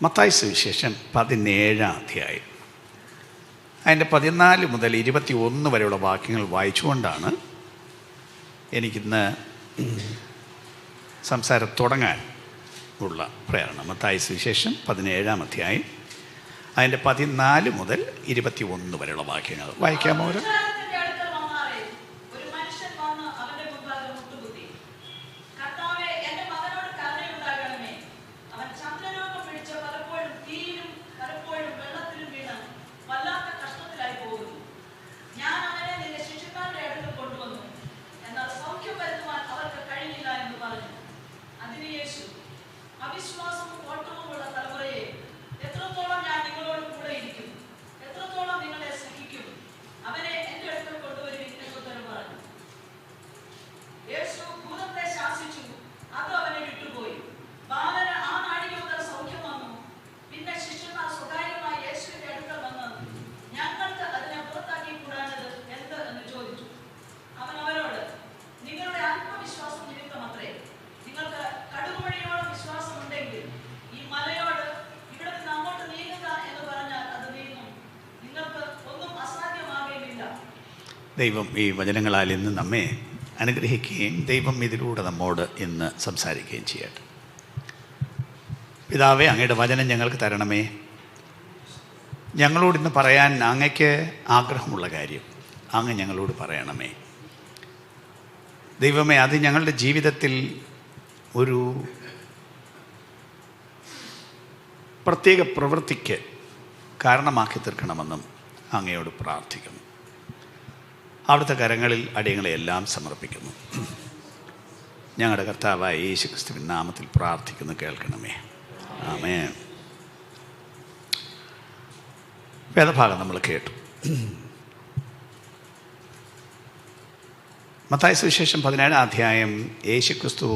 മത്തായി സുവിശേഷം 17-ാം അധ്യായം അതിൻ്റെ 14 മുതൽ 21 വരെയുള്ള വാക്യങ്ങൾ വായിച്ചുകൊണ്ടാണ് എനിക്കിന്ന് സംസാരം തുടങ്ങാൻ ഉള്ള പ്രേരണ. മത്തായി സുവിശേഷം 17-ാം അധ്യായം അതിൻ്റെ 14 മുതൽ 21 വരെയുള്ള വാക്യങ്ങൾ വായിക്കാമോ? ദൈവം ഈ വചനങ്ങളാൽ ഇന്ന് നമ്മെ അനുഗ്രഹിക്കുകയും ദൈവം ഇതിലൂടെ നമ്മോട് ഇന്ന് സംസാരിക്കുകയും ചെയ്യട്ടെ. പിതാവേ, അങ്ങയുടെ വചനം ഞങ്ങൾക്ക് തരണമേ. ഞങ്ങളോടിന്ന് പറയാൻ അങ്ങയ്ക്ക് ആഗ്രഹമുള്ള കാര്യം അങ്ങ് ഞങ്ങളോട് പറയണമേ. ദൈവമേ, അത് ഞങ്ങളുടെ ജീവിതത്തിൽ ഒരു പ്രത്യേക പ്രവൃത്തിക്ക് കാരണമാക്കി തീർക്കണമെന്നും അങ്ങയോട് പ്രാർത്ഥിക്കുന്നു. അവിടുത്തെ കരങ്ങളിൽ അടിയങ്ങളെയെല്ലാം സമർപ്പിക്കുന്നു. ഞങ്ങളുടെ കർത്താവായ യേശുക്രിസ്തുവിൻ നാമത്തിൽ പ്രാർത്ഥിക്കുന്നു, കേൾക്കണമേ. ആമേൻ. വേദഭാഗം നമ്മൾ കേട്ടു. മത്തായി സുവിശേഷം 17-ാം അധ്യായം യേശുക്രിസ്തു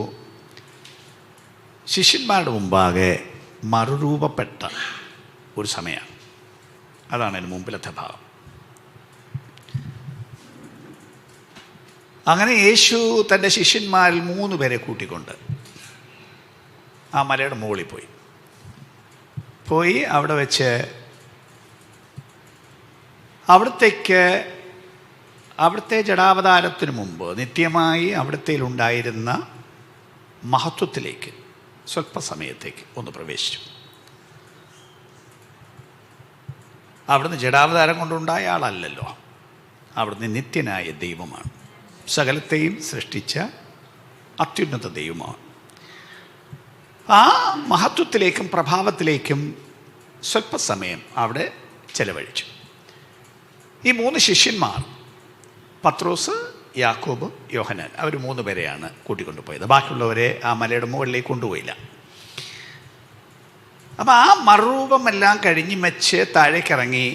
ശിഷ്യന്മാരുടെ മുമ്പാകെ മറുരൂപപ്പെട്ട ഒരു സമയമാണ്. അതാണ് അതിന് മുമ്പിലത്തെ ഭാഗം. അങ്ങനെ യേശു തൻ്റെ ശിഷ്യന്മാരിൽ 3 പേരെ കൂട്ടിക്കൊണ്ട് ആ മലയുടെ മുകളിൽ പോയി അവിടെ വെച്ച് അവിടുത്തെ ജഡാവതാരത്തിന് മുമ്പ് നിത്യമായി അവിടുത്തേലുണ്ടായിരുന്ന മഹത്വത്തിലേക്ക് സ്വല്പസമയത്തേക്ക് ഒന്ന് പ്രവേശിച്ചു. അവിടുന്ന് ജഡാവതാരം കൊണ്ടുണ്ടായ ആളല്ലല്ലോ, അവിടുന്ന് നിത്യനായ ദൈവമാണ്, സകലത്തെയും സൃഷ്ടിച്ച അത്യുന്നത ദൈവമാണ്. ആ മഹത്വത്തിലേക്കും പ്രഭാവത്തിലേക്കും സ്വല്പസമയം അവിടെ ചെലവഴിച്ചു. ഈ 3 ശിഷ്യന്മാർ, പത്രോസ്, യാക്കോബ്, യോഹന്നാൻ, അവർ 3 പേരെയാണ് കൂട്ടിക്കൊണ്ടുപോയത്. ബാക്കിയുള്ളവരെ ആ മലയുടെ മുകളിലേക്ക് കൊണ്ടുപോയില്ല. അപ്പം ആ മറുരൂപമെല്ലാം കഴിഞ്ഞ് വെച്ച് താഴേക്കിറങ്ങി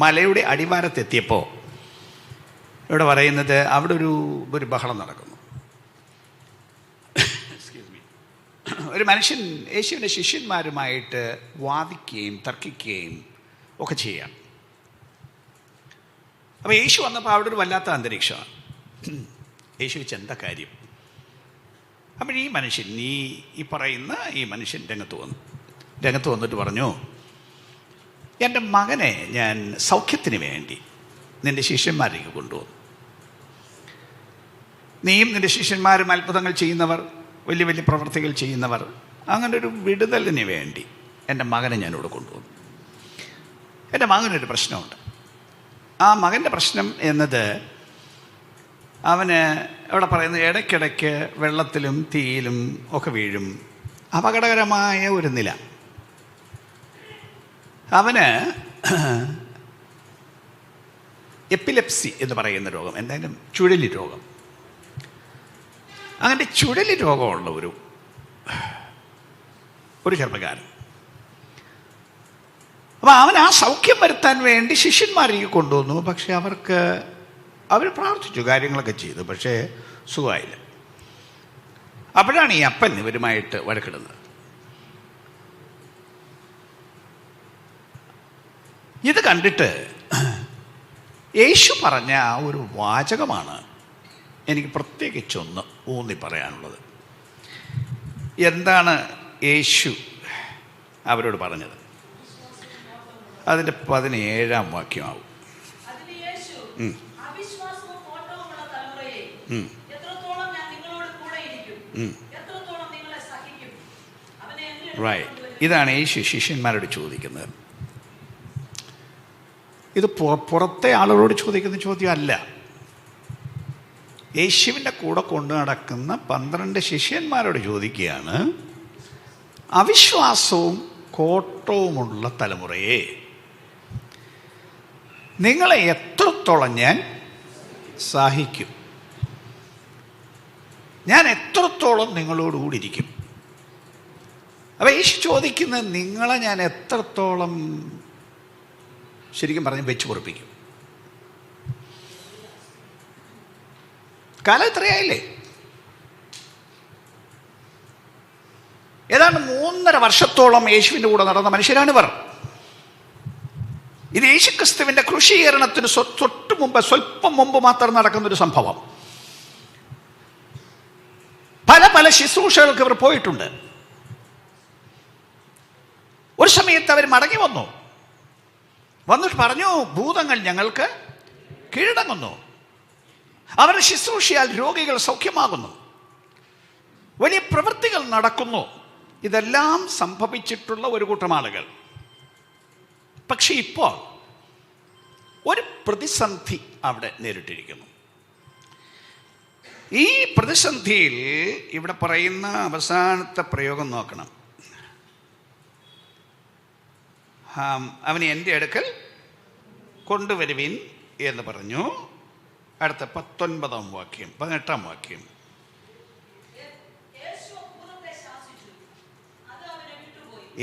മലയുടെ അടിവാരത്തെത്തിയപ്പോൾ ഇവിടെ പറയുന്നത് അവിടെ ഒരു ബഹളം നടക്കുന്നു. ഒരു മനുഷ്യൻ യേശുവിൻ്റെ ശിഷ്യന്മാരുമായിട്ട് വാദിക്കുകയും തർക്കിക്കുകയും ഒക്കെ ചെയ്യാം. അപ്പോൾ യേശു വന്നപ്പോൾ അവിടെ ഒരു വല്ലാത്ത അന്തരീക്ഷമാണ്. യേശു വെച്ച് എന്താ കാര്യം? അപ്പോൾ ഈ മനുഷ്യൻ ഈ മനുഷ്യൻ രംഗത്ത് വന്നിട്ട് പറഞ്ഞു, എൻ്റെ മകനെ ഞാൻ സൗഖ്യത്തിന് വേണ്ടി നിൻ്റെ ശിഷ്യന്മാരേക്ക് കൊണ്ടുവന്നു. നീയും നിൻ്റെ ശിഷ്യന്മാരും അത്ഭുതങ്ങൾ ചെയ്യുന്നവർ, വലിയ വലിയ പ്രവൃത്തികൾ ചെയ്യുന്നവർ, അങ്ങനെ ഒരു വിടുതലിന് വേണ്ടി എൻ്റെ മകനെ ഞാനിവിടെ കൊണ്ടുവന്നു. എൻ്റെ മകനൊരു പ്രശ്നമുണ്ട്. ആ മകൻ്റെ പ്രശ്നം എന്നത് അവന് ഇവിടെ പറയുന്നത് ഇടയ്ക്കിടയ്ക്ക് വെള്ളത്തിലും തീയിലും ഒക്കെ വീഴും, അപകടകരമായ ഒരു നില. അവന് എപ്പിലെപ്സി എന്ന് പറയുന്ന രോഗം, എന്തായാലും ചുഴലി രോഗം, അങ്ങനെ ചുഴലി രോഗമുള്ള ഒരു ചെറുപ്പക്കാരൻ. അപ്പം അവൻ ആ സൗഖ്യം വരുത്താൻ വേണ്ടി ശിഷ്യന്മാരേക്ക് കൊണ്ടുവന്നു. പക്ഷെ അവർ പ്രാർത്ഥിച്ചു, കാര്യങ്ങളൊക്കെ ചെയ്തു, പക്ഷേ സുഖമായില്ല. അപ്പോഴാണ് ഈ അപ്പൻ ഇവരുമായിട്ട് വഴക്കിടുന്നത്. ഇത് കണ്ടിട്ട് യേശു പറഞ്ഞ ആ ഒരു വാചകമാണ് എനിക്ക് പ്രത്യേകിച്ചൊന്ന് ഊന്നി പറയാനുള്ളത്. എന്താണ് യേശു അവരോട് പറഞ്ഞത്. അതിൻ്റെ 17-ാം വാക്യമാവും. റൈറ്റ്. ഇതാണ് യേശു ശിഷ്യന്മാരോട് ചോദിക്കുന്നത്. ഇത് പുറത്തെ ആളുകളോട് ചോദിക്കുന്ന ചോദ്യമല്ല. യേശുവിൻ്റെ കൂടെ കൊണ്ടു നടക്കുന്ന 12 ശിഷ്യന്മാരോട് ചോദിക്കുകയാണ്, അവിശ്വാസവും കോട്ടവുമുള്ള തലമുറയെ നിങ്ങളെ എത്രത്തോളം ഞാൻ സഹിക്കും? ഞാൻ എത്രത്തോളം നിങ്ങളോടുകൂടി ഇരിക്കും? അപ്പം യേശു ചോദിക്കുന്നത്, നിങ്ങളെ ഞാൻ എത്രത്തോളം ശരിക്കും പറഞ്ഞ് വെച്ച് പൊറപ്പിക്കും? കാലം എത്രയായില്ലേ? ഏതാണ്ട് 3.5 വർഷത്തോളം യേശുവിൻ്റെ കൂടെ നടന്ന മനുഷ്യരാണിവർ. ഇത് യേശുക്രിസ്തുവിൻ്റെ ക്രൂശീകരണത്തിന് തൊട്ട് മുമ്പ്, സ്വല്പം മുമ്പ് മാത്രം നടക്കുന്നൊരു സംഭവം. പല ശുശ്രൂഷകൾക്ക് ഇവർ പോയിട്ടുണ്ട്. ഒരു സമയത്ത് അവർ മടങ്ങി വന്നിട്ട് പറഞ്ഞു, ഭൂതങ്ങൾ ഞങ്ങൾക്ക് കീഴടങ്ങുന്നു. അവരുടെ ശുശ്രൂഷയാൽ രോഗികൾ സൗഖ്യമാകുന്നു, വലിയ പ്രവൃത്തികൾ നടക്കുന്നു. ഇതെല്ലാം സംഭവിച്ചിട്ടുള്ള ഒരു കൂട്ടം ആളുകൾ. പക്ഷെ ഇപ്പോൾ ഒരു പ്രതിസന്ധി അവിടെ നേരിട്ടിരിക്കുന്നു. ഈ പ്രതിസന്ധിയിൽ ഇവിടെ പറയുന്ന അവസാനത്തെ പ്രയോഗം നോക്കണം. അവനെ എൻ്റെ അടുക്കൽ കൊണ്ടുവരുവിൻ എന്ന് പറഞ്ഞു. അടുത്ത 19-ാം വാക്യം, 18-ാം വാക്യം.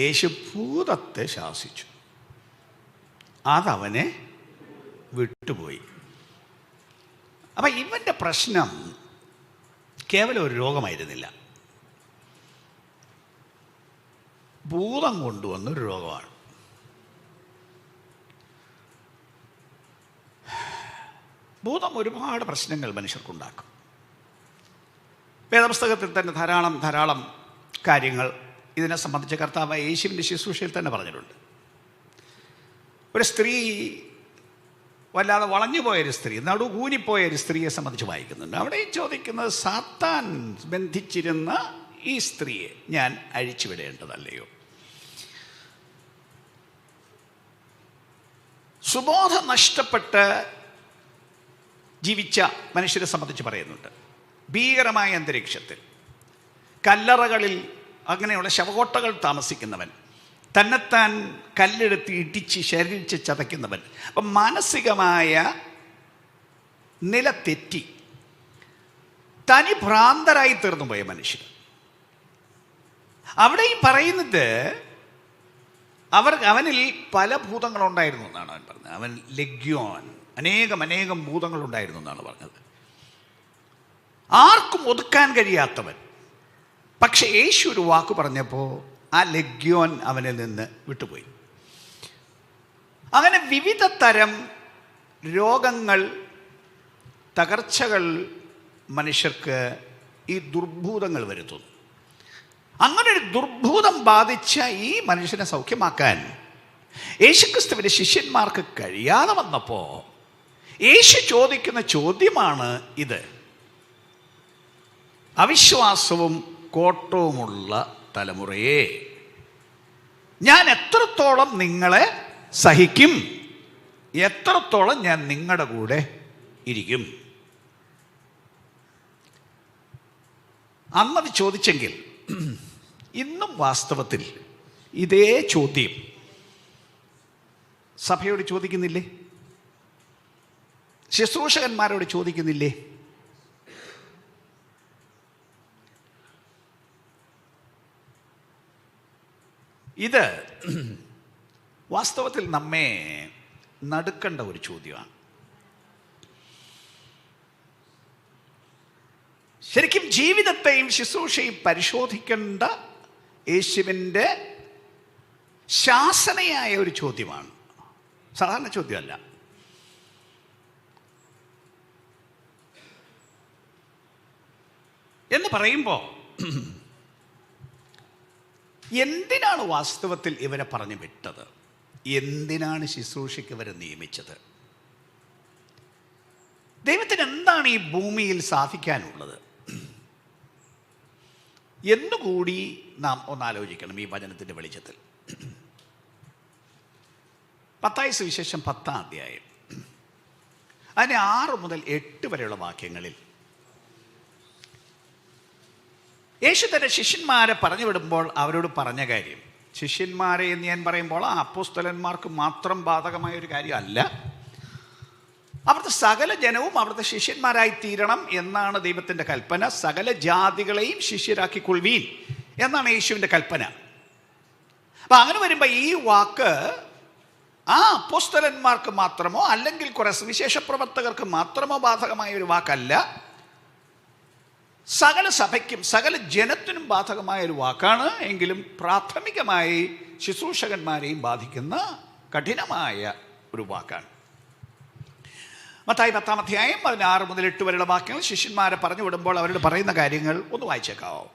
യേശു ഭൂതത്തെ ശാസിച്ചു, അതവനെ വിട്ടുപോയി. അപ്പം ഇവൻ്റെ പ്രശ്നം കേവലം ഒരു രോഗമായിരുന്നില്ല, ഭൂതം കൊണ്ടുവന്നൊരു രോഗമാണ്. ഭൂതം ഒരുപാട് പ്രശ്നങ്ങൾ മനുഷ്യർക്കുണ്ടാക്കും. വേദപുസ്തകത്തിൽ തന്നെ ധാരാളം കാര്യങ്ങൾ ഇതിനെ സംബന്ധിച്ച് കർത്താവ് യേശുവിൻ്റെ ശുശ്രൂഷയിൽ തന്നെ പറഞ്ഞിട്ടുണ്ട്. ഒരു സ്ത്രീ, വല്ലാതെ വളഞ്ഞുപോയൊരു സ്ത്രീ, നടുകൂനിപ്പോയൊരു സ്ത്രീയെ സംബന്ധിച്ച് വായിക്കുന്നുണ്ട്. അവിടെ ചോദിക്കുന്നത്, സാത്താൻ ബന്ധിച്ചിരുന്ന ഈ സ്ത്രീയെ ഞാൻ അഴിച്ചുവിടേണ്ടതല്ലയോ? സുബോധം നഷ്ടപ്പെട്ട് ജീവിച്ച മനുഷ്യരെ സംബന്ധിച്ച് പറയുന്നുണ്ട്. ഭീകരമായ അന്തരീക്ഷത്തിൽ, കല്ലറകളിൽ, അങ്ങനെയുള്ള ശവകോട്ടകൾ താമസിക്കുന്നവൻ, തന്നെത്താൻ കല്ലെടുത്ത് ഇടിച്ച് ശരീരിച്ച് ചതയ്ക്കുന്നവൻ, അപ്പം മാനസികമായ നില തെറ്റി തനി ഭ്രാന്തരായി തീർന്നു പോയ മനുഷ്യർ. അവിടെയും പറയുന്നത്, അവനിൽ പല ഭൂതങ്ങളുണ്ടായിരുന്നു എന്നാണ് അവൻ പറഞ്ഞത്. അവൻ ലെഗ്യോൻ, അനേകം ഭൂതങ്ങളുണ്ടായിരുന്നു എന്നാണ് പറഞ്ഞത്. ആർക്കും ഒതുക്കാൻ കഴിയാത്തവൻ. പക്ഷെ യേശു ഒരു വാക്ക് പറഞ്ഞപ്പോൾ ആ ലെഗ്യോൻ അവനിൽ നിന്ന് വിട്ടുപോയി. അങ്ങനെ വിവിധ തരം രോഗങ്ങൾ, തകർച്ചകൾ മനുഷ്യർക്ക് ഈ ദുർഭൂതങ്ങൾ വരുത്തുന്നു. അങ്ങനെ ഒരു ദുർഭൂതം ബാധിച്ച ഈ മനുഷ്യനെ സൗഖ്യമാക്കാൻ യേശുക്രിസ്തുവിൻ്റെ ശിഷ്യന്മാർക്ക് കഴിയാതെ വന്നപ്പോൾ യേശു ചോദിക്കുന്ന ചോദ്യമാണ് ഇത്: അവിശ്വാസവും കോട്ടവുമുള്ള തലമുറയെ ഞാൻ എത്രത്തോളം നിങ്ങളെ സഹിക്കും? എത്രത്തോളം ഞാൻ നിങ്ങളുടെ കൂടെ ഇരിക്കും? അന്നത് ചോദിച്ചെങ്കിൽ ഇന്നും വാസ്തവത്തിൽ ഇതേ ചോദ്യം സഭയോട് ചോദിക്കുന്നില്ലേ? ശുശ്രൂഷകന്മാരോട് ചോദിക്കുന്നില്ലേ? ഇത് വാസ്തവത്തിൽ നമ്മെ നടുക്കേണ്ട ഒരു ചോദ്യമാണ്. ശരിക്കും ജീവിതത്തെയും ശുശ്രൂഷയും പരിശോധിക്കേണ്ട യേശുവിൻ്റെ ശാസനയായ ഒരു ചോദ്യമാണ്, സാധാരണ ചോദ്യമല്ല. എന്ന് പറയുമ്പോൾ എന്തിനാണ് വാസ്തവത്തിൽ ഇവരെ പറഞ്ഞു വിട്ടത്? എന്തിനാണ് ശുശ്രൂഷയ്ക്ക് ഇവരെ നിയമിച്ചത്? ദൈവത്തിന് എന്താണ് ഈ ഭൂമിയിൽ സാധിക്കാനുള്ളത് എന്നുകൂടി നാം ഒന്നാലോചിക്കണം ഈ വചനത്തിൻ്റെ വെളിച്ചത്തിൽ. മത്തായി സുവിശേഷം 10-ാം അധ്യായം അതിന് 6 മുതൽ 8 വരെയുള്ള വാക്യങ്ങളിൽ യേശു തന്റെ ശിഷ്യന്മാരെ പറഞ്ഞു വിടുമ്പോൾ അവരോട് പറഞ്ഞ കാര്യം, ശിഷ്യന്മാരെ എന്ന് ഞാൻ പറയുമ്പോൾ ആ അപ്പോസ്തലന്മാർക്ക് മാത്രം ബാധകമായ ഒരു കാര്യമല്ല, അവിടുത്തെ സകല ജനവും അവിടുത്തെ ശിഷ്യന്മാരായി തീരണം എന്നാണ് ദൈവത്തിൻ്റെ കൽപ്പന. സകല ജാതികളെയും ശിഷ്യരാക്കിക്കൊള്ളുവീൻ എന്നാണ് യേശുവിൻ്റെ കൽപ്പന. അപ്പം അങ്ങനെ വരുമ്പോൾ ഈ വാക്ക് ആ അപ്പോസ്തലന്മാർക്ക് മാത്രമോ അല്ലെങ്കിൽ കുറെ സുവിശേഷ പ്രവർത്തകർക്ക് മാത്രമോ ബാധകമായ ഒരു വാക്കല്ല, സകല സഭയ്ക്കും സകല ജനത്തിനും ബാധകമായ ഒരു വാക്കാണ്. എങ്കിലും പ്രാഥമികമായി ശുശ്രൂഷകന്മാരെയും ബാധിക്കുന്ന കഠിനമായ ഒരു വാക്കാണ്. മത്തായി 10-ാം അധ്യായം 6 മുതൽ 8 വരെയുള്ള വാക്യങ്ങൾ ശിഷ്യന്മാരെ പറഞ്ഞു വിടുമ്പോൾ അവരോട് പറയുന്ന കാര്യങ്ങൾ ഒന്ന് വായിച്ചേക്കാവോ?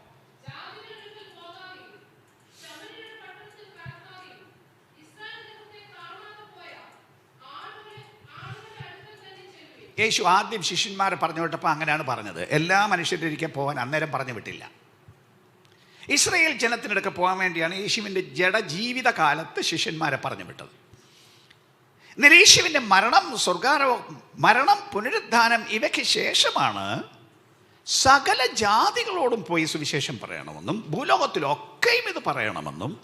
യേശു ആദ്യം ശിഷ്യന്മാരെ പറഞ്ഞു വിട്ടപ്പോൾ അങ്ങനെയാണ് പറഞ്ഞത്. എല്ലാ മനുഷ്യരുടെ ഇരിക്കാൻ പോകാൻ അന്നേരം പറഞ്ഞു വിട്ടില്ല. ഇസ്രായേൽ ജനത്തിനടുക്കെ പോകാൻ വേണ്ടിയാണ് യേശുവിൻ്റെ ജഡജീവിത കാലത്ത് ശിഷ്യന്മാരെ പറഞ്ഞു വിട്ടത്. എന്നാൽ യേശുവിൻ്റെ മരണം പുനരുദ്ധാനം ഇവയ്ക്ക് ശേഷമാണ് സകല ജാതികളോടും പോയി സുവിശേഷം പറയണമെന്നും ഭൂലോകത്തിലൊക്കെയും ഇത് പറയണമെന്നും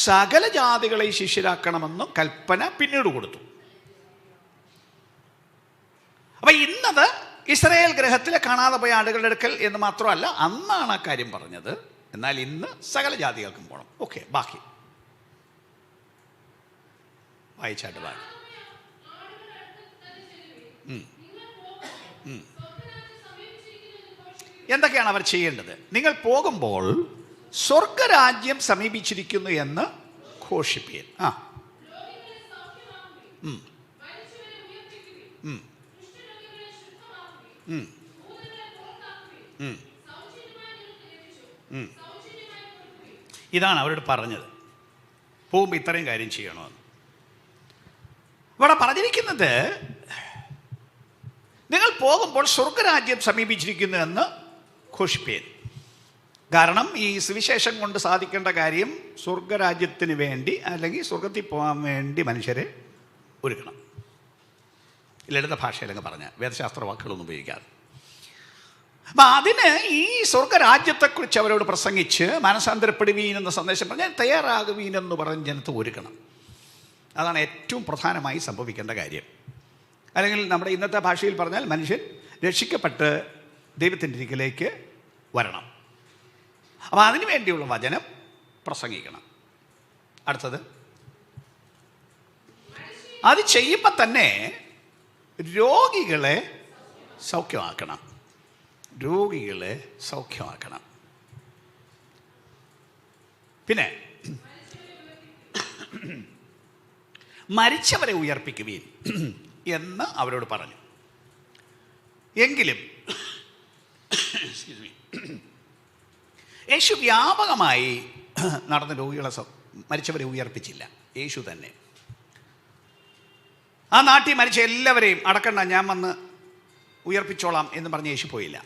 സകല ജാതികളെ ശിഷ്യരാക്കണമെന്നും കൽപ്പന പിന്നീട് കൊടുത്തു. അപ്പൊ ഇന്നത് ഇസ്രായേൽ ഗൃഹത്തിലെ കാണാതെ പോയ ആടുകളുടെ അടുക്കൽ എന്ന് മാത്രമല്ല, അന്നാണ് ആ കാര്യം പറഞ്ഞത്. എന്നാൽ ഇന്ന് സകല ജാതികൾക്കും പോകണം. ഓക്കെ, ബാക്കി വായിച്ചാട്ട് ബാക്കി. എന്തൊക്കെയാണ് അവർ ചെയ്യേണ്ടത്? നിങ്ങൾ പോകുമ്പോൾ സ്വർഗരാജ്യം സമീപിച്ചിരിക്കുന്നു എന്ന് ഘോഷിപ്പീൻ. ഇതാണ് അവരോട് പറഞ്ഞത്. പോകുമ്പോൾ ഇത്രയും കാര്യം ചെയ്യണമെന്ന്. ഇവിടെ പറഞ്ഞിരിക്കുന്നത് നിങ്ങൾ പോകുമ്പോൾ സ്വർഗരാജ്യം സമീപിച്ചിരിക്കുന്നു എന്ന് ഘോഷിപ്പീൻ. കാരണം ഈ സുവിശേഷം കൊണ്ട് സാധിക്കേണ്ട കാര്യം സ്വർഗരാജ്യത്തിന് വേണ്ടി അല്ലെങ്കിൽ സ്വർഗത്തിൽ പോകാൻ വേണ്ടി മനുഷ്യരെ ഒരുക്കണം. ലളിത ഭാഷയിലങ്ങ് പറഞ്ഞ വേദശാസ്ത്ര വാക്കുകളൊന്നും ഉപയോഗിക്കാതെ. അപ്പം അതിന് ഈ സ്വർഗരാജ്യത്തെക്കുറിച്ച് അവരോട് പ്രസംഗിച്ച് മനസാന്തരപ്പെടുവീൻ എന്ന സന്ദേശം പറഞ്ഞാൽ തയ്യാറാകുവീൻ എന്ന് പറഞ്ഞ് ജനത്തെ ഒരുക്കണം. അതാണ് ഏറ്റവും പ്രധാനമായി സംഭവിക്കേണ്ട കാര്യം. അല്ലെങ്കിൽ നമ്മുടെ ഇന്നത്തെ ഭാഷയിൽ പറഞ്ഞാൽ മനുഷ്യൻ രക്ഷിക്കപ്പെട്ട് ദൈവത്തിൻ്റെ അരികിലേക്ക് വരണം. അപ്പം അതിനു വേണ്ടിയുള്ള വചനം പ്രസംഗിക്കണം. അടുത്തത്, അത് ചെയ്യുമ്പോൾ തന്നെ രോഗികളെ സൗഖ്യമാക്കണം. രോഗികളെ സൗഖ്യമാക്കണം. പിന്നെ മരിച്ചവരെ ഉയർപ്പിക്കുവീൻ എന്ന് അവരോട് പറഞ്ഞു. എങ്കിലും യേശു വ്യാപകമായി നടന്ന രോഗികളെ മരിച്ചവരെ ഉയർപ്പിച്ചില്ല. യേശു തന്നെ ആ നാട്ടിൽ മരിച്ച എല്ലാവരെയും അടക്കണ്ട, ഞാൻ വന്ന് ഉയർപ്പിച്ചോളാം എന്ന് പറഞ്ഞ് യേശു പോയില്ല.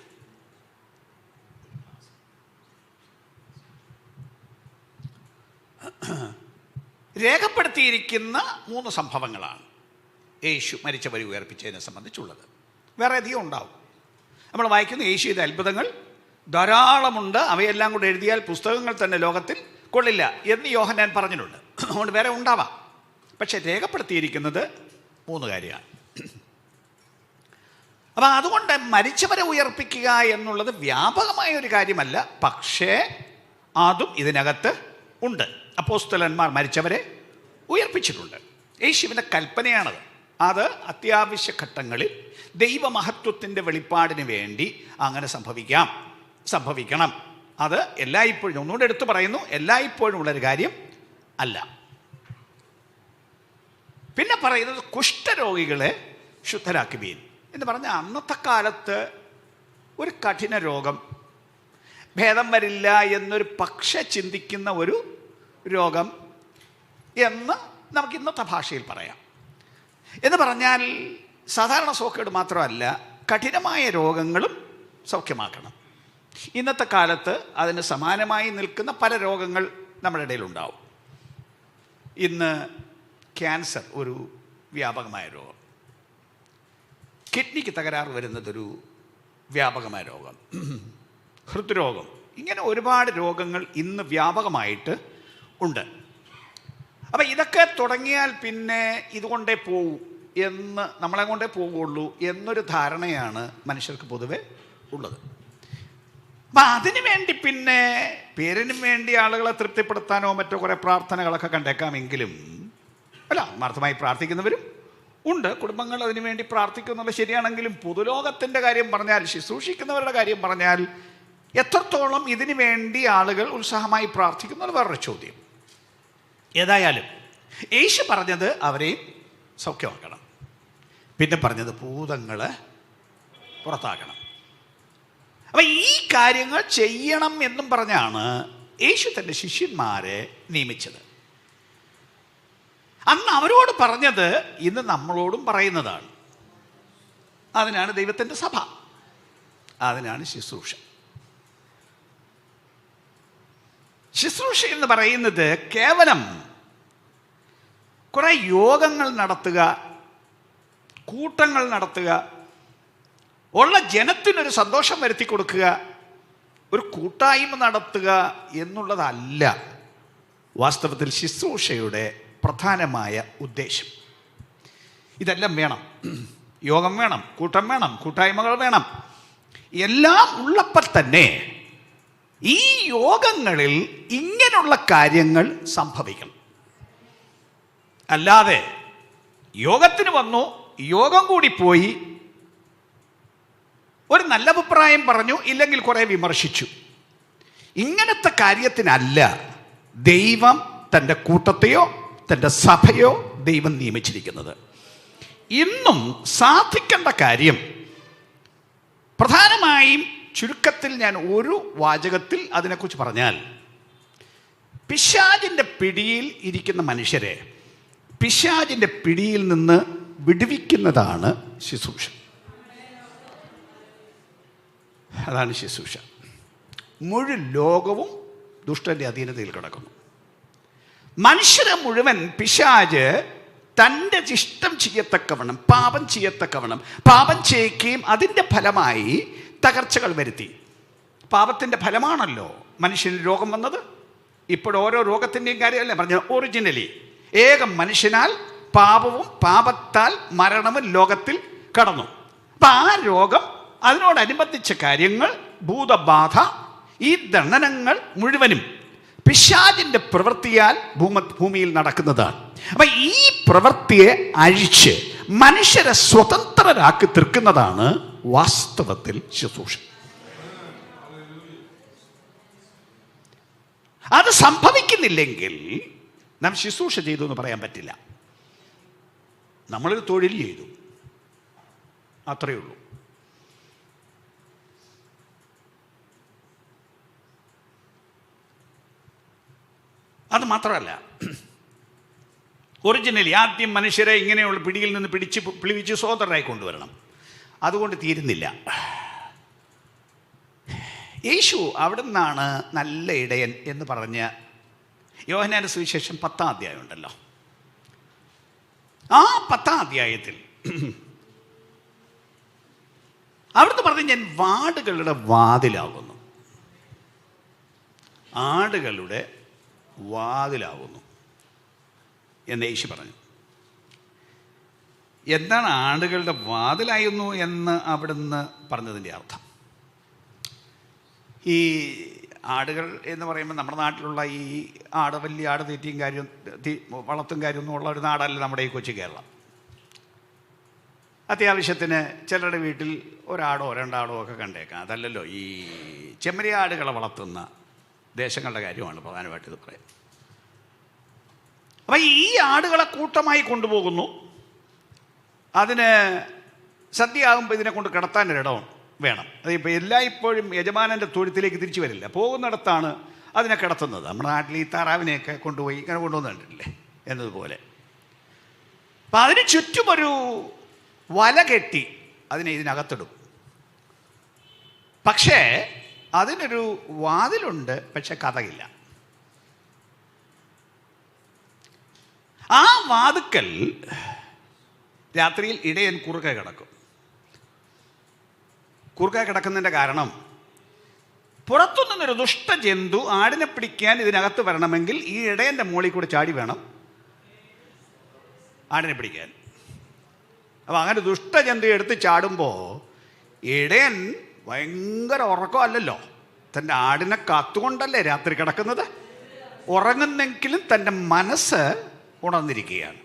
രേഖപ്പെടുത്തിയിരിക്കുന്ന 3 സംഭവങ്ങളാണ് യേശു മരിച്ചവരെ ഉയർപ്പിച്ചതിനെ സംബന്ധിച്ചുള്ളത്. വേറെ അധികം ഉണ്ടാവും. നമ്മൾ വായിക്കുന്ന യേശു ചെയ്ത അത്ഭുതങ്ങൾ ധാരാളമുണ്ട്. അവയെല്ലാം കൂടെ എഴുതിയാൽ പുസ്തകങ്ങൾ തന്നെ ലോകത്തിൽ കൊള്ളില്ല എന്ന് യോഹന്നാൻ പറഞ്ഞിട്ടുണ്ട്. അതുകൊണ്ട് വേറെ ഉണ്ടാവാം. പക്ഷെ രേഖപ്പെടുത്തിയിരിക്കുന്നത് 3 കാര്യമാണ്. അപ്പം അതുകൊണ്ട് മരിച്ചവരെ ഉയർപ്പിക്കുക എന്നുള്ളത് വ്യാപകമായ ഒരു കാര്യമല്ല. പക്ഷേ അതും ഇതിനകത്ത് ഉണ്ട്. അപ്പോസ്തലന്മാർ മരിച്ചവരെ ഉയർപ്പിച്ചിട്ടുണ്ട്. യേശുവിൻ്റെ കൽപ്പനയാണത്. അത് അത്യാവശ്യ ഘട്ടങ്ങളിൽ ദൈവമഹത്വത്തിൻ്റെ വെളിപ്പാടിന് വേണ്ടി അങ്ങനെ സംഭവിക്കണം. അത് എല്ലായ്പ്പോഴും, ഒന്നുകൂടെ എടുത്തു പറയുന്നു, എല്ലായ്പ്പോഴും ഉള്ളൊരു കാര്യം അല്ല. പിന്നെ പറയുന്നത് കുഷ്ഠരോഗികളെ ശുദ്ധരാക്കുവീൻ എന്ന് പറഞ്ഞാൽ അന്നത്തെ കാലത്ത് ഒരു കഠിന രോഗം ഭേദം വരില്ല എന്നൊരു പക്ഷെ ചിന്തിക്കുന്ന ഒരു രോഗം എന്ന് നമുക്ക് ഇന്നത്തെ ഭാഷയിൽ പറയാം. എന്ന് പറഞ്ഞാൽ സാധാരണ സോക്കേട് മാത്രമല്ല, കഠിനമായ രോഗങ്ങളും സൗഖ്യമാക്കണം. ഇന്നത്തെ കാലത്ത് അതിന് സമാനമായി നിൽക്കുന്ന പല രോഗങ്ങൾ നമ്മുടെ ഇടയിലുണ്ടാവും. ഇന്ന് ക്യാൻസർ ഒരു വ്യാപകമായ രോഗം, കിഡ്നിക്ക് തകരാറ് വരുന്നതൊരു വ്യാപകമായ രോഗം, ഹൃദ്രോഗം, ഇങ്ങനെ ഒരുപാട് രോഗങ്ങൾ ഇന്ന് വ്യാപകമായിട്ട് ഉണ്ട്. അപ്പം ഇതൊക്കെ തുടങ്ങിയാൽ പിന്നെ ഇതുകൊണ്ടേ പോകൂ എന്ന്, നമ്മളെ കൊണ്ടേ പോകുള്ളൂ എന്നൊരു ധാരണയാണ് മനുഷ്യർക്ക് പൊതുവെ ഉള്ളത്. അപ്പം അതിനു വേണ്ടി പിന്നെ പേരിനും വേണ്ടി ആളുകളെ തൃപ്തിപ്പെടുത്താനോ മറ്റോ കുറേ പ്രാർത്ഥനകളൊക്കെ കണ്ടേക്കാമെങ്കിലും, അല്ല, ആത്മാർത്ഥമായി പ്രാർത്ഥിക്കുന്നവരും ഉണ്ട്, കുടുംബങ്ങൾ അതിനു വേണ്ടി പ്രാർത്ഥിക്കുന്നുള്ള ശരിയാണെങ്കിലും പൊതുലോകത്തിൻ്റെ കാര്യം പറഞ്ഞാൽ, ശുശ്രൂഷിക്കുന്നവരുടെ കാര്യം പറഞ്ഞാൽ എത്രത്തോളം ഇതിനു വേണ്ടി ആളുകൾ ഉത്സാഹമായി പ്രാർത്ഥിക്കുന്നത് വേറൊരു ചോദ്യം. ഏതായാലും യേശു പറഞ്ഞത് അവരെയും സൗഖ്യമാക്കണം, പിന്നെ പറഞ്ഞത് ഭൂതങ്ങളെ പുറത്താക്കണം. അപ്പം ഈ കാര്യങ്ങൾ ചെയ്യണം എന്നും പറഞ്ഞാണ് യേശു തൻ്റെ ശിഷ്യന്മാരെ നിയമിച്ചത്. അന്ന് അവരോട് പറഞ്ഞത് ഇന്ന് നമ്മളോടും പറയുന്നതാണ്. അതിനാണ് ദൈവത്തിൻ്റെ സഭ, അതിനാണ് ശുശ്രൂഷ. ശുശ്രൂഷ എന്ന് പറയുന്നത് കേവലം കുറേ യോഗങ്ങൾ നടത്തുക, കൂട്ടങ്ങൾ നടത്തുക, ഉള്ള ജനത്തിനൊരു സന്തോഷം വരുത്തി കൊടുക്കുക, ഒരു കൂട്ടായ്മ നടത്തുക എന്നുള്ളതല്ല വാസ്തവത്തിൽ ശുശ്രൂഷയുടെ പ്രധാനമായ ഉദ്ദേശം. ഇതെല്ലാം വേണം, യോഗം വേണം, കൂട്ടം വേണം, കൂട്ടായ്മകൾ വേണം, എല്ലാം ഉള്ളപ്പോൾ തന്നെ ഈ യോഗങ്ങളിൽ ഇങ്ങനെയുള്ള കാര്യങ്ങൾ സംഭവിക്കണം. അല്ലാതെ യോഗത്തിന് വന്നു, യോഗം കൂടി പോയി, ഒരു നല്ല അഭിപ്രായം പറഞ്ഞു, ഇല്ലെങ്കിൽ കുറേ വിമർശിച്ചു, ഇങ്ങനത്തെ കാര്യത്തിനല്ല ദൈവം തൻ്റെ കൂട്ടത്തെയോ തൻ്റെ സഭയോ ദൈവം നിയമിച്ചിരിക്കുന്നത്. ഇന്നും സാധിക്കേണ്ട കാര്യം പ്രധാനമായും ചുരുക്കത്തിൽ ഞാൻ ഒരു വാചകത്തിൽ അതിനെക്കുറിച്ച് പറഞ്ഞാൽ, പിശാചിൻ്റെ പിടിയിൽ ഇരിക്കുന്ന മനുഷ്യരെ പിശാചിൻ്റെ പിടിയിൽ നിന്ന് വിടുവിക്കുന്നതാണ് ശുശ്രൂഷ. അതാണ് ശുശ്രൂഷ. മുഴുവൻ ലോകവും ദുഷ്ടൻ്റെ അധീനതയിൽ കിടക്കുന്നു. മനുഷ്യരെ മുഴുവൻ പിശാച് തൻ്റെ ഇഷ്ടം ചെയ്യത്തക്കവണ്ണം, പാപം ചെയ്യത്തക്കവണ്ണം പാപം ചെയ്യിക്കുകയും അതിൻ്റെ ഫലമായി തകർച്ചകൾ വരുത്തി. പാപത്തിൻ്റെ ഫലമാണല്ലോ മനുഷ്യന് രോഗം വന്നത്. ഇപ്പോഴോരോ രോഗത്തിൻ്റെയും കാര്യമല്ലേ പറഞ്ഞ, ഒറിജിനലി ഏകം മനുഷ്യനാൽ പാപവും പാപത്താൽ മരണവും ലോകത്തിൽ കടന്നു. അപ്പം ആ രോഗം, അതിനോടനുബന്ധിച്ച കാര്യങ്ങൾ, ഭൂതബാധ, ഈ ദണ്ഡനങ്ങൾ മുഴുവനും പിശാചിൻ്റെ പ്രവൃത്തിയാൽ ഭൂമിയിൽ നടക്കുന്നതാണ്. അപ്പം ഈ പ്രവൃത്തിയെ അഴിച്ച് മനുഷ്യരെ സ്വതന്ത്രരാക്കി തീർക്കുന്നതാണ് വാസ്തവത്തിൽ ശുശ്രൂഷ. അത് സംഭവിക്കുന്നില്ലെങ്കിൽ നാം ശുശ്രൂഷ ചെയ്തു എന്ന് പറയാൻ പറ്റില്ല. നമ്മളൊരു തൊഴിൽ ചെയ്തു, അത്രയേ ഉള്ളൂ. അത് മാത്രമല്ല, ഒറിജിനലി ആദ്യം മനുഷ്യരെ ഇങ്ങനെയുള്ള പിടിയിൽ നിന്ന് പിടിച്ച് സ്വതന്ത്രരായി കൊണ്ടുവരണം. അതുകൊണ്ട് തീരുന്നില്ല. യേശു അവിടെ നിന്നാണ് നല്ല ഇടയൻ എന്ന് പറഞ്ഞ യോഹന്നാന്റെ സുവിശേഷം 10-ാം അധ്യായം ഉണ്ടല്ലോ, ആ 10-ാം അധ്യായത്തിൽ അവിടുന്ന് പറഞ്ഞ്, ഞാൻ വാടുകളുടെ വാതിലാകുന്നു, ആടുകളുടെ വാതിലാകുന്നു എന്ന് യേശു പറഞ്ഞു. എന്താണ് ആടുകളുടെ വാതിലായിരുന്നു എന്ന് അവിടുന്ന് പറഞ്ഞതിൻ്റെ അർത്ഥം? ഈ ആടുകൾ എന്ന് പറയുമ്പോൾ നമ്മുടെ നാട്ടിലുള്ള ഈ വലിയ ആട് തീറ്റിയും കാര്യം വളർത്തും കാര്യമൊന്നും ഉള്ള ഒരു നാടല്ല നമ്മുടെ ഈ കൊച്ചു കേരളം. അത്യാവശ്യത്തിന് ചിലരുടെ വീട്ടിൽ ഒരാടോ രണ്ടാടോ ഒക്കെ കണ്ടേക്കാം. അതല്ലല്ലോ ഈ ചെമ്മരിയാടുകളെ വളർത്തുന്ന ദേശങ്ങളുടെ കാര്യമാണ് പ്രധാനമായിട്ട് ഇത് പറയാം. അപ്പം ഈ ആടുകളെ കൂട്ടമായി കൊണ്ടുപോകുന്നു. അതിന് സദ്യയാകുമ്പോൾ ഇതിനെ കൊണ്ട് കിടത്താനൊരിടം വേണം. അതിപ്പോൾ എല്ലായ്പ്പോഴും യജമാനൻ്റെ തൊഴുത്തിലേക്ക് തിരിച്ചു വരില്ല. പോകുന്നിടത്താണ് അതിനെ കിടത്തുന്നത്. നമ്മുടെ നാട്ടിൽ ഈ താറാവിനെയൊക്കെ കൊണ്ടുപോയി ഇങ്ങനെ കൊണ്ടുവന്നിട്ടില്ലേ എന്നതുപോലെ. അപ്പം അതിന് ചുറ്റുമൊരു വല കെട്ടി അതിനെ ഇതിനകത്തിടും. പക്ഷേ അതിനൊരു വാതിലുണ്ട്, പക്ഷെ കതകില്ല. ആ വാതുക്കൽ രാത്രിയിൽ ഇടയൻ കുറുകെ കിടക്കും. കുറുകെ കിടക്കുന്നതിൻ്റെ കാരണം, പുറത്തു നിന്നൊരു ദുഷ്ടജന്തു ആടിനെ പിടിക്കാൻ ഇതിനകത്ത് വരണമെങ്കിൽ ഈ ഇടയൻ്റെ മുകളിൽ കൂടെ ചാടി വേണം ആടിനെ പിടിക്കാൻ. അപ്പം അങ്ങനെ ദുഷ്ടജന്തു എടുത്ത് ചാടുമ്പോൾ ഇടയൻ ഭയങ്കര ഉറക്കമല്ലല്ലോ, തൻ്റെ ആടിനെ കാത്തുകൊണ്ടല്ലേ രാത്രി കിടക്കുന്നത്. ഉറങ്ങുന്നെങ്കിലും തൻ്റെ മനസ്സ് ഉണർന്നിരിക്കുകയാണ്.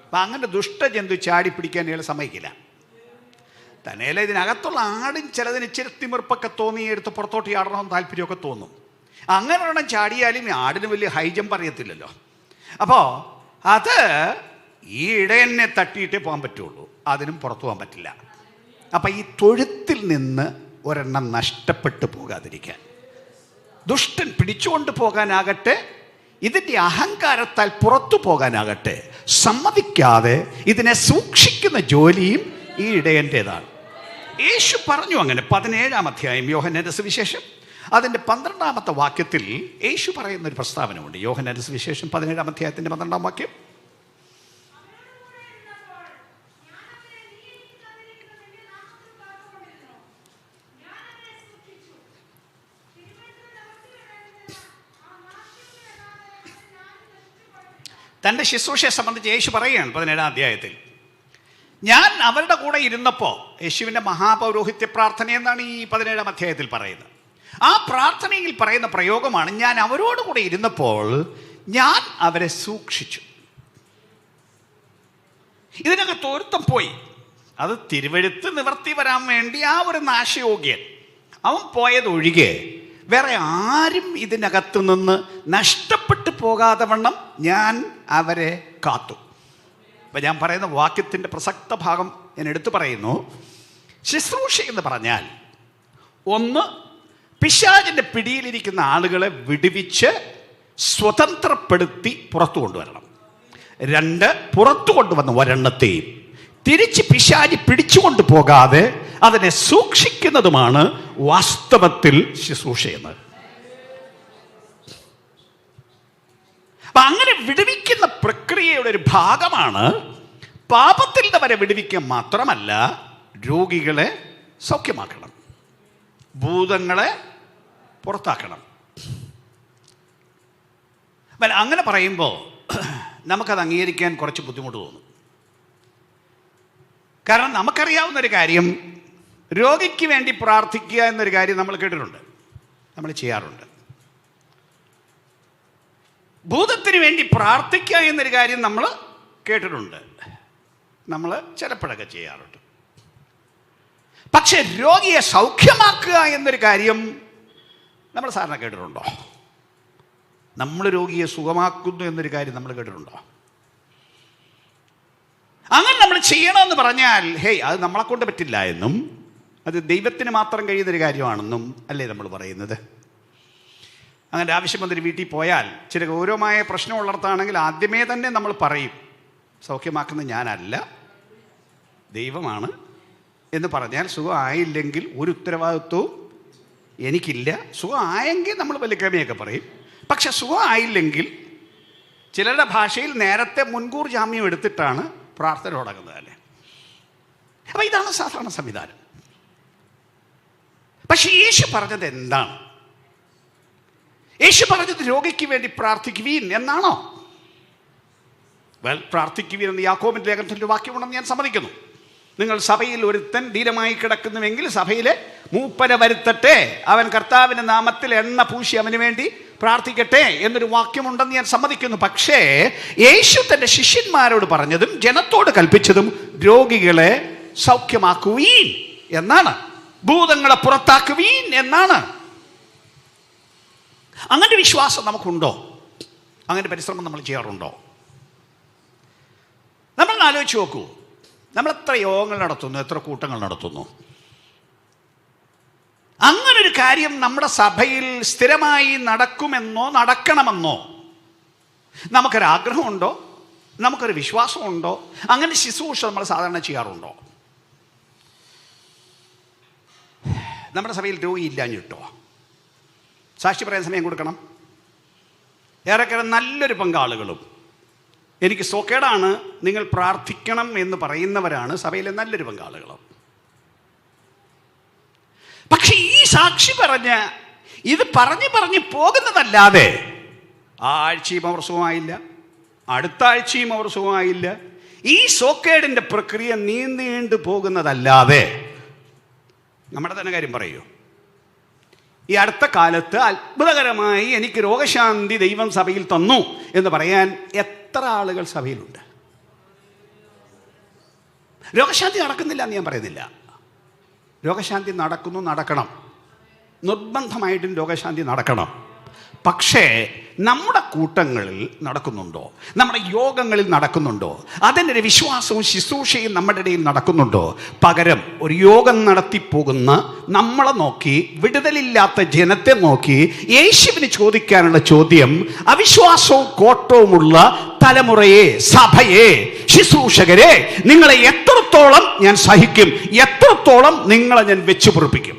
അപ്പം അങ്ങനെ ദുഷ്ടജന്തു ചാടി പിടിക്കാൻ ഇയാൾ സമ്മതിക്കില്ല. തന്നെയല്ല, ഇതിനകത്തുള്ള ആടും ചിലതിന് ഇച്ചിരി തിമിർപ്പൊക്കെ തോന്നി എടുത്ത് പുറത്തോട്ട് ചാടണമെന്ന് താല്പര്യമൊക്കെ തോന്നും. അങ്ങനെ ഒരെണ്ണം ചാടിയാലും ഈ ആടിന് വലിയ ഹൈ ജമ്പ് അറിയത്തില്ലല്ലോ. അപ്പോൾ അത് ഈ ഇടയനെ തട്ടിയിട്ടേ പോകാൻ പറ്റുള്ളൂ, അതിനും പുറത്തു പോകാൻ പറ്റില്ല. അപ്പം ഈ തൊഴുത്തിൽ നിന്ന് ഒരെണ്ണം നഷ്ടപ്പെട്ടു പോകാതിരിക്കാൻ, ദുഷ്ടൻ പിടിച്ചുകൊണ്ട് പോകാനാകട്ടെ, ഇതിൻ്റെ അഹങ്കാരത്താൽ പുറത്തു പോകാനാകട്ടെ, സമ്മതിക്കാതെ ഇതിനെ സൂക്ഷിക്കുന്ന ജോലിയും ഈ ഇടയൻ്റേതാണ്. യേശു പറഞ്ഞു അങ്ങനെ. 17-ാം അധ്യായം യോഹന്നാന്റെ സുവിശേഷം അതിൻ്റെ 12-ാമത്തെ വാക്യത്തിൽ യേശു പറയുന്നൊരു പ്രസ്താവനയുണ്ട്. യോഹന്നാന്റെ സുവിശേഷം 17-ാം അധ്യായത്തിൻ്റെ 12-ാം വാക്യം. തൻ്റെ ശുശ്രൂഷയെ സംബന്ധിച്ച് യേശു പറയുകയാണ് 17-ാം അധ്യായത്തിൽ, ഞാൻ അവരുടെ കൂടെ ഇരുന്നപ്പോൾ, യേശുവിൻ്റെ മഹാപൗരോഹിത്യ പ്രാർത്ഥന എന്നാണ് ഈ 17-ാം അധ്യായത്തിൽ പറയുന്നത്. ആ പ്രാർത്ഥനയിൽ പറയുന്ന പ്രയോഗമാണ്, ഞാൻ അവരോട് കൂടെ ഇരുന്നപ്പോൾ ഞാൻ അവരെ സൂക്ഷിച്ചു. ഇതിനകത്ത് ഒരുത്തം പോയി, അത് തിരുവെഴുത്ത് നിവർത്തി വരാൻ വേണ്ടി ആ ഒരു നാശയോഗ്യൻ അവൻ പോയതൊഴികെ വേറെ ആരും ഇതിനകത്ത് നിന്ന് നഷ്ടപ്പെട്ടു പോകാതെ വണ്ണം ഞാൻ അവരെ കാത്തു. അപ്പം ഞാൻ പറയുന്ന വാക്യത്തിൻ്റെ പ്രസക്ത ഭാഗം ഞാൻ എടുത്തു പറയുന്നു. ശുശ്രൂഷ എന്ന് പറഞ്ഞാൽ, ഒന്ന്, പിശാചിൻ്റെ പിടിയിലിരിക്കുന്ന ആളുകളെ വിടുവിച്ച് സ്വതന്ത്രപ്പെടുത്തി പുറത്തു കൊണ്ടുവരണം. 2, പുറത്തു കൊണ്ടുവന്ന ഒരെണ്ണത്തെയും തിരിച്ച് പിശാചി പിടിച്ചുകൊണ്ട് പോകാതെ അതിനെ സൂക്ഷിക്കുന്നതുമാണ് വാസ്തവത്തിൽ ശുശ്രൂഷ എന്നത്. അപ്പം അങ്ങനെ വിടുവിക്കുന്ന പ്രക്രിയയുടെ ഒരു ഭാഗമാണ് പാപത്തിൽ നിന്ന് വരെ വിടുവിക്കുക മാത്രമല്ല, രോഗികളെ സൗഖ്യമാക്കണം, ഭൂതങ്ങളെ പുറത്താക്കണം. അങ്ങനെ പറയുമ്പോൾ നമുക്കത് അംഗീകരിക്കാൻ കുറച്ച് ബുദ്ധിമുട്ട് തോന്നും. കാരണം നമുക്കറിയാവുന്നൊരു കാര്യം, രോഗിക്ക് വേണ്ടി പ്രാർത്ഥിക്കുക എന്നൊരു കാര്യം നമ്മൾ കേട്ടിട്ടുണ്ട്, നമ്മൾ ചെയ്യാറുണ്ട്. ഭൂതത്തിന് വേണ്ടി പ്രാർത്ഥിക്കുക എന്നൊരു കാര്യം നമ്മൾ കേട്ടിട്ടുണ്ട്, നമ്മൾ ചിലപ്പോഴൊക്കെ ചെയ്യാറുണ്ട്. പക്ഷെ രോഗിയെ സൗഖ്യമാക്കുക എന്നൊരു കാര്യം നമ്മൾ സാധാരണ കേട്ടിട്ടുണ്ടോ? നമ്മൾ രോഗിയെ സുഖമാക്കുന്നു എന്നൊരു കാര്യം നമ്മൾ കേട്ടിട്ടുണ്ടോ? അങ്ങനെ നമ്മൾ ചെയ്യണമെന്ന് പറഞ്ഞാൽ, ഹേയ്, അത് നമ്മളെ കൊണ്ട് പറ്റില്ല എന്നും അത് ദൈവത്തിന് മാത്രം കഴിയുന്നൊരു കാര്യമാണെന്നും അല്ലേ നമ്മൾ പറയുന്നത്? അങ്ങനെ ആവശ്യം വന്നൊരു വീട്ടിൽ പോയാൽ ചില ഗൗരവമായ പ്രശ്നമുള്ളിടത്താണെങ്കിൽ ആദ്യമേ തന്നെ നമ്മൾ പറയും, സൗഖ്യമാക്കുന്നത് ഞാനല്ല, ദൈവമാണ് എന്ന് പറഞ്ഞാൽ സുഖമായില്ലെങ്കിൽ ഒരു ഉത്തരവാദിത്വവും എനിക്കില്ല. സുഖമായെങ്കിൽ നമ്മൾ വലിക്രമയൊക്കെ പറയും. പക്ഷെ സുഖമായില്ലെങ്കിൽ ചിലരുടെ ഭാഷയിൽ നേരത്തെ മുൻകൂർ ജാമ്യം എടുത്തിട്ടാണ് പ്രാർത്ഥന തുടങ്ങുന്നത് അല്ലേ. അപ്പം ഇതാണ് സാധാരണ സംവിധാനം. പക്ഷെ യേശു പറഞ്ഞത് എന്താണ്? യേശു പറഞ്ഞത് രോഗിക്ക് വേണ്ടി പ്രാർത്ഥിക്കുവീൻ എന്നാണോ? പ്രാർത്ഥിക്കുവീൻ എന്ന് യാക്കോബിൻ്റെ ലേഖനത്തിൻ്റെ വാക്യമുണ്ടെന്ന് ഞാൻ സമ്മതിക്കുന്നു. നിങ്ങൾ സഭയിൽ ഒരുത്തൻ ധീരമായി കിടക്കുന്നുവെങ്കിൽ സഭയിലെ മൂപ്പനെ വരുത്തട്ടെ, അവൻ കർത്താവിൻ്റെ നാമത്തിൽ എണ്ണ പൂശി അവന് വേണ്ടി പ്രാർത്ഥിക്കട്ടെ എന്നൊരു വാക്യമുണ്ടെന്ന് ഞാൻ സമ്മതിക്കുന്നു. പക്ഷേ യേശു തൻ്റെ ശിഷ്യന്മാരോട് പറഞ്ഞതും ജനത്തോട് കൽപ്പിച്ചതും രോഗികളെ സൗഖ്യമാക്കുവീൻ എന്നാണ്, ഭൂതങ്ങളെ പുറത്താക്കുവീൻ എന്നാണ്. അങ്ങനെ വിശ്വാസം നമുക്കുണ്ടോ? അങ്ങനെ പരിശ്രമം നമ്മൾ ചെയ്യാറുണ്ടോ? നമ്മൾ ആലോചിച്ച് നോക്കൂ. നമ്മൾ എത്ര യോഗങ്ങൾ നടത്തുന്നു, എത്ര കൂട്ടങ്ങൾ നടത്തുന്നു? അങ്ങനൊരു കാര്യം നമ്മുടെ സഭയിൽ സ്ഥിരമായി നടക്കുമെന്നോ നടക്കണമെന്നോ നമുക്കൊരാഗ്രഹമുണ്ടോ? നമുക്കൊരു വിശ്വാസമുണ്ടോ? അങ്ങനെ ശുശ്രൂഷ നമ്മൾ സാധാരണ ചെയ്യാറുണ്ടോ? നമ്മുടെ സഭയിൽ രോഗിയില്ലാഞ്ഞിട്ടോ? സാക്ഷി പറയാൻ സമയം കൊടുക്കണം. ഏറെക്കുറെ നല്ലൊരു പങ്കാളുകളും എനിക്ക് സോക്കേടാണ്, നിങ്ങൾ പ്രാർത്ഥിക്കണം എന്ന് പറയുന്നവരാണ് സഭയിലെ നല്ലൊരു പങ്കാളുകളും. പക്ഷെ ഈ സാക്ഷി പറഞ്ഞ് ഇത് പറഞ്ഞ് പോകുന്നതല്ലാതെ ആ ആഴ്ചയും അവർ സുഖമായില്ല, അടുത്ത ആഴ്ചയും അവർ സുഖമായില്ല, ഈ സോക്കേടിൻ്റെ പ്രക്രിയ നീണ്ടു പോകുന്നതല്ലാതെ നമ്മുടെ തന്നെ കാര്യം പറയൂ. ഈ അടുത്ത കാലത്ത് അത്ഭുതകരമായി എനിക്ക് രോഗശാന്തി ദൈവം സഭയിൽ തന്നു എന്ന് പറയാൻ എത്ര ആളുകൾ സഭയിലുണ്ട്? രോഗശാന്തി നടക്കുന്നില്ല എന്ന് ഞാൻ പറയുന്നില്ല. രോഗശാന്തി നടക്കുന്നു, നടക്കണം, നിർബന്ധമായിട്ടും രോഗശാന്തി നടക്കണം. പക്ഷേ നമ്മുടെ കൂട്ടങ്ങളിൽ നടക്കുന്നുണ്ടോ? നമ്മുടെ യോഗങ്ങളിൽ നടക്കുന്നുണ്ടോ? അതിൻ്റെ ഒരു വിശ്വാസവും ശുശ്രൂഷയും നമ്മുടെ ഇടയിൽ നടക്കുന്നുണ്ടോ? പകരം ഒരു യോഗം നടത്തിപ്പോകുന്ന നമ്മളെ നോക്കി, വിടുതലില്ലാത്ത ജനത്തെ നോക്കി യേശുവിന് ചോദിക്കാനുള്ള ചോദ്യം, അവിശ്വാസവും കോട്ടവുമുള്ള തലമുറയെ, സഭയെ, ശുശ്രൂഷകരെ, നിങ്ങളെ എത്രത്തോളം ഞാൻ സഹിക്കും, എത്രത്തോളം നിങ്ങളെ ഞാൻ വെച്ചു പൊറുപ്പിക്കും?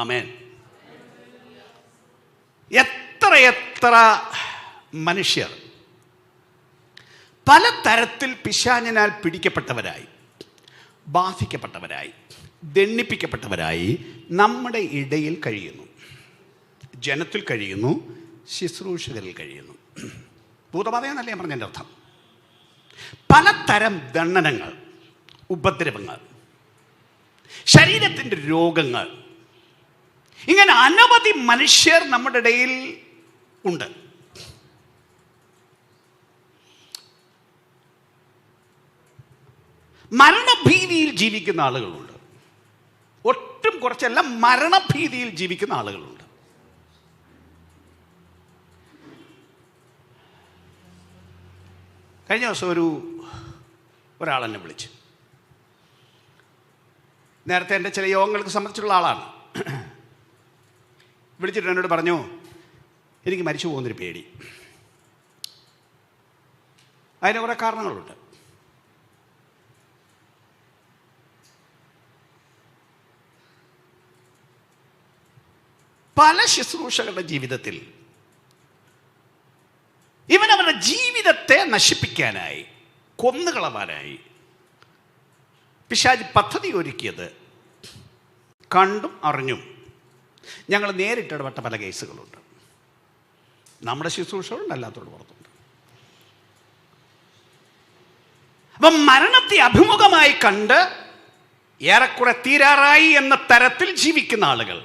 ആമേൻ. എത്ര മനുഷ്യർ പലതരത്തിൽ പിശാചിനാൽ പിടിക്കപ്പെട്ടവരായി, ബാധിക്കപ്പെട്ടവരായി, ദണ്ഡിപ്പിക്കപ്പെട്ടവരായി നമ്മുടെ ഇടയിൽ കഴിയുന്നു, ജനത്തിൽ കഴിയുന്നു, ശുശ്രൂഷകരിൽ കഴിയുന്നു. ഭൂതബാധയെന്നല്ല ഞാൻ പറഞ്ഞതിൻ്റെ അർത്ഥം. പലതരം ദണ്ഡനങ്ങൾ, ഉപദ്രവങ്ങൾ, ശരീരത്തിൻ്റെ രോഗങ്ങൾ, ഇങ്ങനെ അനവധി മനുഷ്യർ നമ്മുടെ ഇടയിൽ ഉണ്ട്. മരണഭീതിയിൽ ജീവിക്കുന്ന ആളുകളുണ്ട്. ഒട്ടും കുറച്ചല്ല, മരണഭീതിയിൽ ജീവിക്കുന്ന ആളുകളുണ്ട്. കഴിഞ്ഞ ദിവസം ഒരാളെന്നെ വിളിച്ചു. നേരത്തെ എൻ്റെ ചില യോഗങ്ങൾക്ക് സംബന്ധിച്ചുള്ള ആളാണ്. വിളിച്ചിട്ട് എന്നോട് പറഞ്ഞു, എനിക്ക് മരിച്ചു പോകുന്നൊരു പേടി. അതിന് കുറേ കാരണങ്ങളുണ്ട്. പല ശുശ്രൂഷകളുടെ ജീവിതത്തിൽ ഇവനവരുടെ ജീവിതത്തെ നശിപ്പിക്കാനായി, കൊന്നുകളവാനായി പിശാച് പദ്ധതി ഒരുക്കിയത് കണ്ടും അറിഞ്ഞും ഞങ്ങൾ നേരിട്ടിടപെട്ട പല കേസുകളുണ്ട്. നമ്മുടെ ശുശ്രൂഷകളുണ്ട്, അല്ലാത്തവരുടെ പുറത്തുണ്ട്. അപ്പം മരണത്തെ അഭിമുഖമായി കണ്ട് ഏറെക്കുറെ തീരാറായി എന്ന തരത്തിൽ ജീവിക്കുന്ന ആളുകൾ,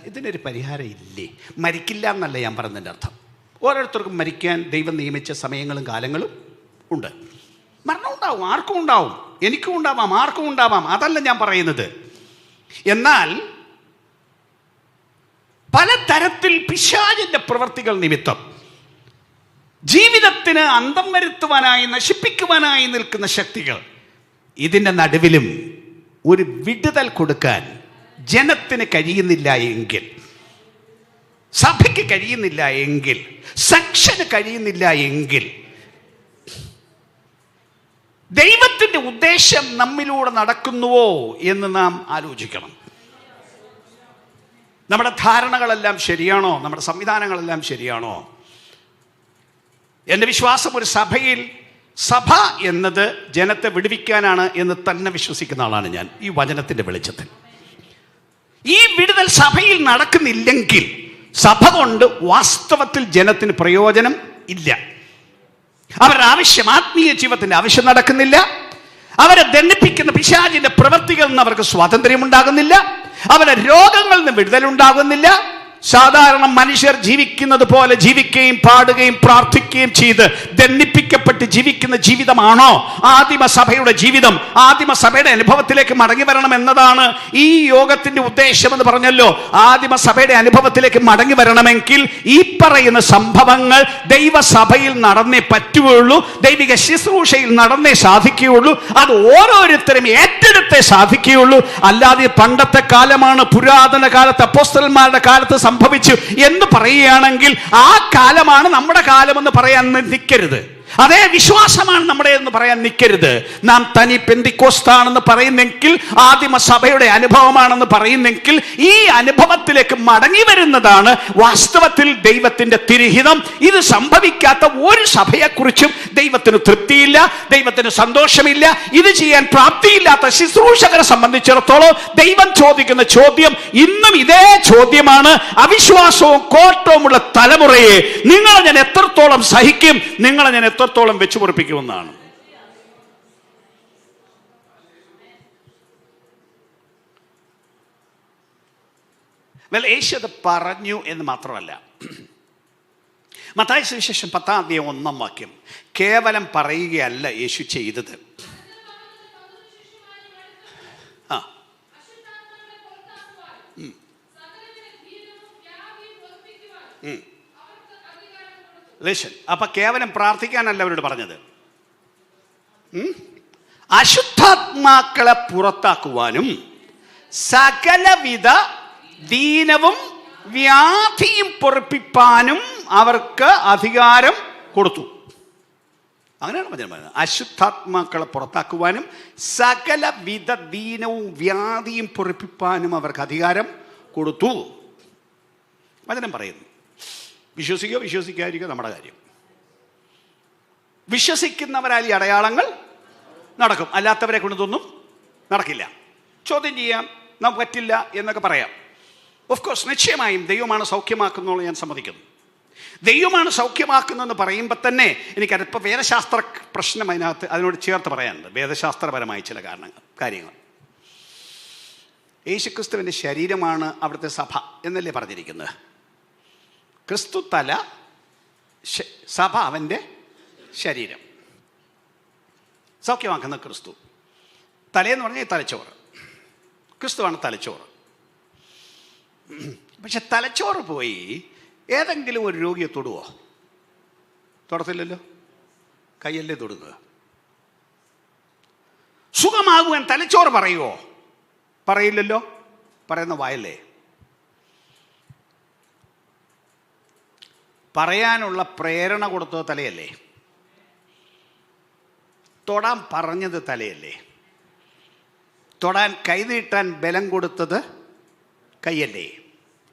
ഇതിനൊരു പരിഹാരം ഇല്ലേ? മരിക്കില്ല എന്നല്ല ഞാൻ പറഞ്ഞതിൻ്റെ അർത്ഥം. ഓരോരുത്തർക്കും മരിക്കാൻ ദൈവം നിയമിച്ച സമയങ്ങളും കാലങ്ങളും ഉണ്ട്. മരണം ഉണ്ടാവും, ആർക്കും ഉണ്ടാവും, എനിക്കും ഉണ്ടാവാം, ആർക്കും ഉണ്ടാവാം, അതല്ല ഞാൻ പറയുന്നത്. എന്നാൽ പലതരത്തിൽ പിശാചിന്റെ പ്രവൃത്തികൾ നിമിത്തം ജീവിതത്തിന് അന്തം വരുത്തുവാനായി, നശിപ്പിക്കുവാനായി നിൽക്കുന്ന ശക്തികൾ, ഇതിൻ്റെ നടുവിലും ഒരു വിടുതൽ കൊടുക്കാൻ ജനത്തിന് കഴിയുന്നില്ല എങ്കിൽ, സഭയ്ക്ക് കഴിയുന്നില്ല എങ്കിൽ, സെക്ഷന് കഴിയുന്നില്ല എങ്കിൽ, ദൈവത്തിൻ്റെ ഉദ്ദേശം നമ്മിലൂടെ നടക്കുന്നുവോ എന്ന് നാം ആലോചിക്കണം. നമ്മുടെ ധാരണകളെല്ലാം ശരിയാണോ? നമ്മുടെ സംവിധാനങ്ങളെല്ലാം ശരിയാണോ? എൻ്റെ വിശ്വാസം, ഒരു സഭയിൽ, സഭ എന്നത് ജനത്തെ വിടുവിക്കാനാണ് എന്ന് തന്നെ വിശ്വസിക്കുന്ന ആളാണ് ഞാൻ. ഈ വചനത്തിൻ്റെ വെളിച്ചത്തിൽ ഈ വിടുതൽ സഭയിൽ നടക്കുന്നില്ലെങ്കിൽ സഭ കൊണ്ട് വാസ്തവത്തിൽ ജനത്തിന് പ്രയോജനം ഇല്ല. അവരുടെ ആവശ്യം, ആത്മീയ ജീവിതത്തിൻ്റെ ആവശ്യം നടക്കുന്നില്ല. അവരെ ദണ്ഡിപ്പിക്കുന്ന പിശാചിന്റെ പ്രവൃത്തികളിൽ നിന്ന് അവർക്ക് സ്വാതന്ത്ര്യം ഉണ്ടാകുന്നില്ല. അവരുടെ രോഗങ്ങളിൽ നിന്ന് വിടുതലുണ്ടാകുന്നില്ല. സാധാരണ മനുഷ്യർ ജീവിക്കുന്നത് പോലെ ജീവിക്കുകയും പാടുകയും പ്രാർത്ഥിക്കുകയും ചെയ്ത് ദണ്ഡിപ്പിക്കപ്പെട്ട് ജീവിക്കുന്ന ജീവിതമാണോ ആദിമസഭയുടെ ജീവിതം? ആദിമസഭയുടെ അനുഭവത്തിലേക്ക് മടങ്ങി വരണം എന്നതാണ് ഈ യോഗത്തിന്റെ ഉദ്ദേശം എന്ന് പറഞ്ഞല്ലോ. ആദിമസഭയുടെ അനുഭവത്തിലേക്ക് മടങ്ങി വരണമെങ്കിൽ ഈ പറയുന്ന സംഭവങ്ങൾ ദൈവസഭയിൽ നടന്നേ പറ്റുകയുള്ളൂ, ദൈവിക ശുശ്രൂഷയിൽ നടന്നേ സാധിക്കുകയുള്ളൂ. അത് ഓരോരുത്തരും ഏറ്റെടുത്തേ സാധിക്കുകയുള്ളൂ. അല്ലാതെ പണ്ടത്തെ കാലമാണ്, പുരാതന കാലത്ത് അപ്പോസ്തലന്മാരുടെ കാലത്ത് സംഭവിച്ചു എന്ന് പറയുകയാണെങ്കിൽ ആ കാലമാണ് നമ്മുടെ കാലമെന്ന് പറയാൻ നിൽക്കരുത്. അതേ വിശ്വാസമാണ് നമ്മുടെ എന്ന് പറയാൻ നിൽക്കരുത്. നാം തനി പെന്തിക്കോസ്താണെന്ന് പറയുന്നെങ്കിൽ, ആദിമസഭയുടെ അനുഭവമാണെന്ന് പറയുന്നെങ്കിൽ, ഈ അനുഭവത്തിലേക്ക് മടങ്ങി വരുന്നതാണ് വാസ്തവത്തിൽ ദൈവത്തിന്റെ തിരുഹിതം. ഇത് സംഭവിക്കാത്ത ഒരു സഭയെക്കുറിച്ചും ദൈവത്തിന് തൃപ്തിയില്ല, ദൈവത്തിന് സന്തോഷമില്ല. ഇത് ചെയ്യാൻ പ്രാപ്തിയില്ലാത്ത ശുശ്രൂഷകരെ സംബന്ധിച്ചിടത്തോളം ദൈവം ചോദിക്കുന്ന ചോദ്യം ഇന്നും ഇതേ ചോദ്യമാണ്. അവിശ്വാസവും കോട്ടവുമുള്ള തലമുറയെ നിങ്ങളെ ഞാൻ എത്രത്തോളം സഹിക്കും, നിങ്ങളെ ഞാൻ എത്രത്തോളം വെച്ചു പൊറിപ്പിക്കുമെന്നാണ്. യേശു അത് പറഞ്ഞു എന്ന് മാത്രമല്ല, മത്തായി സുവിശേഷം 10:1 കേവലം പറയുകയല്ല യേശു ചെയ്തത്. അപ്പൊ കേവലം പ്രാർത്ഥിക്കാനല്ല അവരോട് പറഞ്ഞത്, അശുദ്ധാത്മാക്കളെ പുറത്താക്കുവാനും സകലവിധ ദീനവും വ്യാധിയും പൊറുപ്പിപ്പാനും അവർക്ക് അധികാരം കൊടുത്തു. അങ്ങനെയാണ് പറഞ്ഞത്. അശുദ്ധാത്മാക്കളെ പുറത്താക്കുവാനും സകലവിധ ദീനവും വ്യാധിയും പൊറുപ്പിപ്പാനും അവർക്ക് അധികാരം കൊടുത്തു. വചനം പറയുന്നു. വിശ്വസിക്കോ വിശ്വസിക്കാതിരിക്കോ നമ്മുടെ കാര്യം. വിശ്വസിക്കുന്നവരാൽ ഈ അടയാളങ്ങൾ നടക്കും, അല്ലാത്തവരെ കൊണ്ടതൊന്നും നടക്കില്ല. ചോദ്യം ചെയ്യാം, നമുക്ക് പറ്റില്ല എന്നൊക്കെ പറയാം. ഓഫ് കോഴ്സ്, നിശ്ചയമായും ദൈവമാണ് സൗഖ്യമാക്കുന്നത് ഞാൻ സമ്മതിക്കുന്നു. ദൈവമാണ് സൗഖ്യമാക്കുന്നതെന്ന് പറയുമ്പോൾ തന്നെ എനിക്ക് അല്പം വേദശാസ്ത്ര പ്രശ്നം അതിനോട് ചേർത്ത് പറയാനുണ്ട്. വേദശാസ്ത്രപരമായ ചില കാര്യങ്ങൾ. യേശുക്രിസ്തുവിൻ്റെ ശരീരമാണ് അവിടുത്തെ സഭ എന്നല്ലേ പറഞ്ഞിരിക്കുന്നത്. ക്രിസ്തു തല, സഭ അവൻ്റെ ശരീരം. സൗഖ്യമാക്കുന്ന ക്രിസ്തു. തലയെന്ന് പറഞ്ഞാൽ തലച്ചോറ്. ക്രിസ്തുവാണ് തലച്ചോറ്. പക്ഷെ തലച്ചോറ് പോയി ഏതെങ്കിലും ഒരു രോഗിയെ തൊടുവോ? തൊടത്തില്ലല്ലോ, കയ്യല്ലേ തൊടുക. സുഖമാകുവാൻ തലച്ചോറ് പറയുമോ? പറയില്ലല്ലോ, പറയുന്ന വായല്ലേ. പറയാനുള്ള പ്രേരണ കൊടുത്തത് തലയല്ലേ. തൊടാൻ പറഞ്ഞത് തലയല്ലേ. തൊടാൻ കൈനീട്ടാൻ ബലം കൊടുത്തത് കൈയല്ലേ.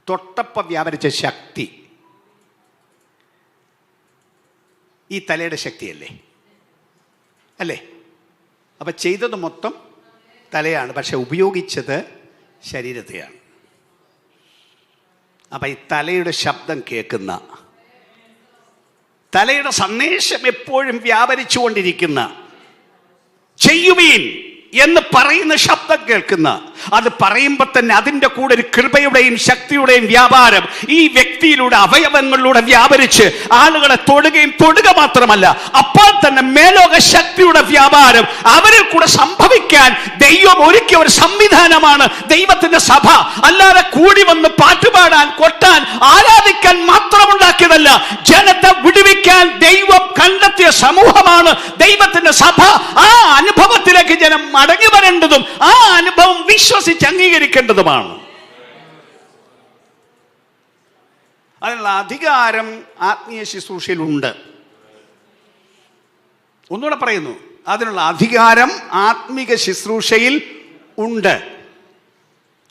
തൊട്ടപ്പം വ്യാപരിച്ച ശക്തി ഈ തലയുടെ ശക്തിയല്ലേ, അല്ലേ? അപ്പം ചെയ്തത് മൊത്തം തലയാണ്, പക്ഷെ ഉപയോഗിച്ചത് ശരീരത്തെയാണ്. അപ്പം ഈ തലയുടെ ശബ്ദം കേൾക്കുന്ന, തലയുടെ സന്ദേശം എപ്പോഴും വ്യാപരിച്ചു കൊണ്ടിരിക്കുന്ന, ചെയ്യുവീൻ എന്ന് പറയുന്ന ശബ്ദം കേൾക്കുന്ന, അത് പറയുമ്പോൾ തന്നെ അതിൻ്റെ കൂടെ ഒരു കൃപയുടെയും ശക്തിയുടെയും വ്യാപാരം ഈ വ്യക്തിയിലൂടെ, അവയവങ്ങളിലൂടെ വ്യാപരിച്ച് ആളുകളെ തൊടുക മാത്രമല്ല, അപ്പോൾ തന്നെ മേലോക ശക്തിയുടെ വ്യാപാരം അവരിൽ കൂടെ സംഭവിക്കാൻ ദൈവം ഒരുക്കിയ ഒരു സംവിധാനമാണ് ദൈവത്തിന്റെ സഭ. അല്ലാതെ കൂടി വന്ന് പാട്ടുപാടാൻ, കൊട്ടാൻ, ആരാധിക്കാൻ മാത്രമുണ്ടാക്കിയതല്ല. ജനത്തെ വിടുവിക്കാൻ ദൈവം കണ്ടെത്തിയ സമൂഹമാണ് ദൈവത്തിന്റെ സഭ. ആ അനുഭവത്തിലേക്ക് ജനം മടങ്ങി വരേണ്ടതും ആ അനുഭവം വിശ്വസിച്ച് അംഗീകരിക്കേണ്ടതുമാണ്. അതിനുള്ള അധികാരം ആത്മീയ ശുശ്രൂഷയിലുണ്ട്. ഒന്നുകൂടെ പറയുന്നു, അതിനുള്ള അധികാരം ആത്മീക ശുശ്രൂഷയിൽ ഉണ്ട്.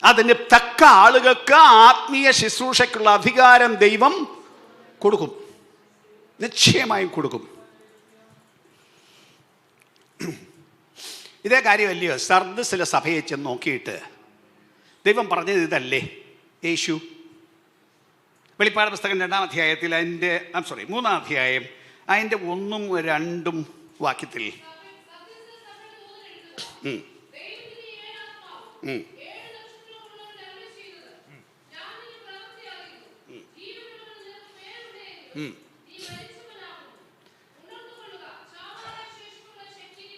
അതിന് തക്ക ആളുകൾക്ക് ആത്മീയ ശുശ്രൂഷയ്ക്കുള്ള അധികാരം ദൈവം കൊടുക്കും, നിശ്ചയമായും കൊടുക്കും. ഇതേ കാര്യമല്ലയോ സർദസിലെ സഭയെ ചെന്ന് നോക്കിയിട്ട് ദൈവം പറഞ്ഞത് ഇതല്ലേ? യേശു വെളിപ്പാട് പുസ്തകം 2-ാം അധ്യായത്തിൽ അതിൻ്റെ 3-ാം അധ്യായം അതിൻ്റെ 1ഉം 2ഉം വാക്യത്തിൽ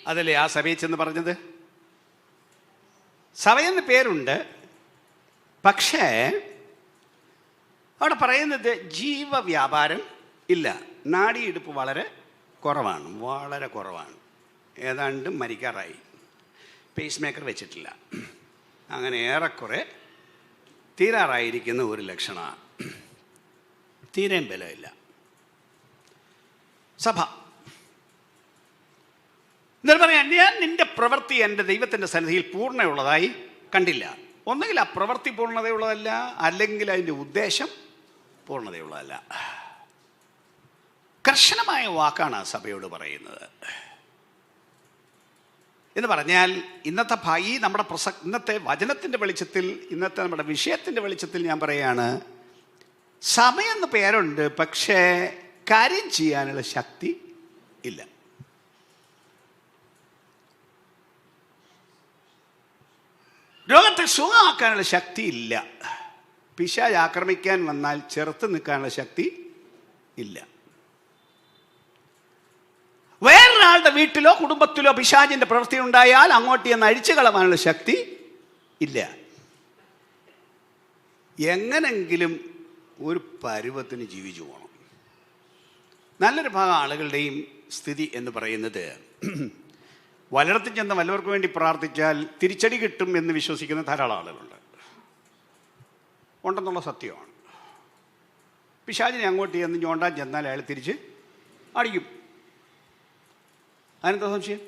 അതല്ലേ ആ സഭയിൽ ചെന്ന് പറഞ്ഞത്. സഭയെന്ന് പേരുണ്ട്, പക്ഷേ അവിടെ പറയുന്നത് ജീവവ്യാപാരം ഇല്ല. നാഡിയെടുപ്പ് വളരെ കുറവാണ്, വളരെ കുറവാണ്. ഏതാണ്ട് മരിക്കാറായി, പേസ് മേക്കർ വെച്ചിട്ടില്ല. അങ്ങനെ ഏറെക്കുറെ തീരാറായിരിക്കുന്ന ഒരു ലക്ഷണമാണ്. തീരെയും ബലമില്ല സഭ. എന്നിട്ട് പറയാം, ഞാൻ നിന്റെ പ്രവൃത്തി എൻ്റെ ദൈവത്തിൻ്റെ സന്നിധിയിൽ പൂർണ്ണയുള്ളതായി കണ്ടില്ല. ഒന്നുകിൽ ആ പ്രവൃത്തി പൂർണ്ണതയുള്ളതല്ല, അല്ലെങ്കിൽ അതിൻ്റെ ഉദ്ദേശം പൂർണ്ണതയുള്ളതല്ല. കർശനമായ വാക്കാണ് ആ സഭയോട് പറയുന്നത്. എന്ന് പറഞ്ഞാൽ ഇന്നത്തെ നമ്മുടെ ഇന്നത്തെ വചനത്തിൻ്റെ വെളിച്ചത്തിൽ, ഇന്നത്തെ നമ്മുടെ വിഷയത്തിൻ്റെ വെളിച്ചത്തിൽ ഞാൻ പറയുകയാണ്, സഭയെന്ന് പേരുണ്ട്, പക്ഷേ കാര്യം ചെയ്യാനുള്ള ശക്തി ഇല്ല. രോഗത്തെ സുഖമാക്കാനുള്ള ശക്തി ഇല്ല. പിശാച് ആക്രമിക്കാൻ വന്നാൽ ചെറുത്ത് നിൽക്കാനുള്ള ശക്തി ഇല്ല. വേറൊരാളുടെ വീട്ടിലോ കുടുംബത്തിലോ പിശാചിൻ്റെ പ്രവൃത്തി ഉണ്ടായാൽ അങ്ങോട്ട് ചെന്ന് അഴിച്ചു കളയാനുള്ള ശക്തി ഇല്ല. എങ്ങനെങ്കിലും ഒരു പരുവത്തിന് ജീവിച്ചു പോകണം. നല്ലൊരു ഭാഗം ആളുകളുടെയും സ്ഥിതി എന്ന് പറയുന്നത്, വല്ലയിടത്തും ചെന്ന് വല്ലവർക്ക് വേണ്ടി പ്രാർത്ഥിച്ചാൽ തിരിച്ചടി കിട്ടും എന്ന് വിശ്വസിക്കുന്ന ധാരാളം ആളുകളുണ്ട്. ഉണ്ടെന്നുള്ള സത്യമാണ്. പിശാചിനെ അങ്ങോട്ട് ചെന്ന് ഞോണ്ടാൻ ചെന്നാൽ അയാൾ തിരിച്ച് അടിക്കും. അതിനെന്താ സംശയം?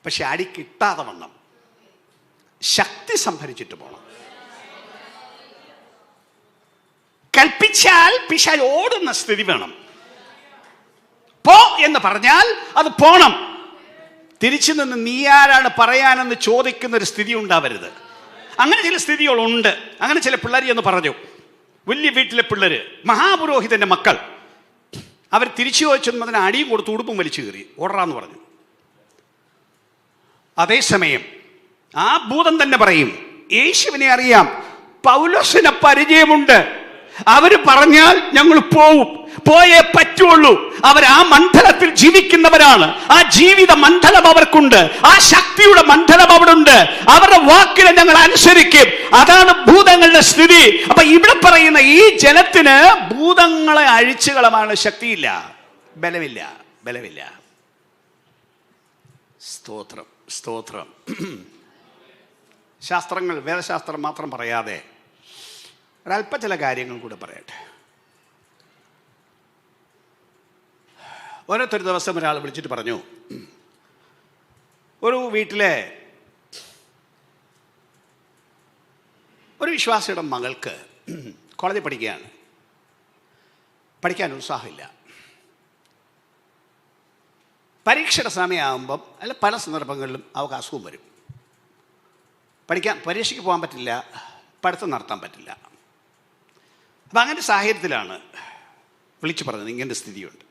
പക്ഷെ അടി കിട്ടാതെ വണ്ണം ശക്തി സംഭരിച്ചിട്ട് പോകണം. കൽപ്പിച്ചാൽ പിശാച് ഓടുന്ന സ്ഥിതി വേണം. പോ എന്ന് പറഞ്ഞാൽ അത് പോണം. തിരിച്ചു നിന്ന് നീ ആരാണ് പറയാനെന്ന് ചോദിക്കുന്ന ഒരു സ്ഥിതി ഉണ്ടാവരുത്. അങ്ങനെ ചില സ്ഥിതികളുണ്ട്. അങ്ങനെ ചില പിള്ളേർ എന്ന് പറഞ്ഞു, വലിയ വീട്ടിലെ പിള്ളേര്, മഹാപുരോഹിതന്റെ മക്കൾ, അവർ തിരിച്ചു ചോദിച്ചൊന്നും അതിന് അടിയും കൊടുത്ത് ഉടുപ്പും വലിച്ചു കയറി ഓടറാന്ന് പറഞ്ഞു. അതേസമയം ആ ഭൂതം തന്നെ പറയും, യേശുവിനെ അറിയാം, പൗലോസിനെ പരിചയമുണ്ട്, അവര് പറഞ്ഞാൽ ഞങ്ങൾ പോവും, പോയേ പറ്റുള്ളൂ. അവർ ആ മണ്ഡലത്തിൽ ജീവിക്കുന്നവരാണ്. ആ ജീവിത മണ്ഡലം അവർക്കുണ്ട്, ആ ശക്തിയുടെ മണ്ഡലം അവിടെ ഉണ്ട്. അവരുടെ വാക്കിനെ ഞങ്ങൾ അനുസരിക്കും. അതാണ് ഭൂതങ്ങളുടെ സ്ഥിതി. അപ്പൊ ഇവിടെ പറയുന്ന ഈ ജനത്തിന് ഭൂതങ്ങളെ അഴിച്ചു കളയാനുള്ള ശക്തിയില്ല, ബലമില്ല, ബലമില്ല. സ്തോത്രം, സ്തോത്രം. ശാസ്ത്രങ്ങൾ, വേദശാസ്ത്രം മാത്രം പറയാതെ ഒരല്പ ചില കാര്യങ്ങൾ കൂടെ പറയട്ടെ. ഓരോരുത്തരു ദിവസം ഒരാൾ വിളിച്ചിട്ട് പറഞ്ഞു, ഒരു വീട്ടിലെ ഒരു വിശ്വാസിയുടെ മകൾക്ക് കോളേജിൽ പഠിക്കുകയാണ്, പഠിക്കാൻ ഉത്സാഹമില്ല. പരീക്ഷയുടെ സമയമാകുമ്പം അല്ല പല സന്ദർഭങ്ങളിലും അവർക്ക് അസുഖം വരും. പരീക്ഷയ്ക്ക് പോകാൻ പറ്റില്ല, പഠിത്തം നടത്താൻ പറ്റില്ല. അപ്പം അങ്ങനെ സാഹചര്യത്തിലാണ് വിളിച്ചു പറഞ്ഞത്, ഇങ്ങനത്തെ സ്ഥിതിയുണ്ട്.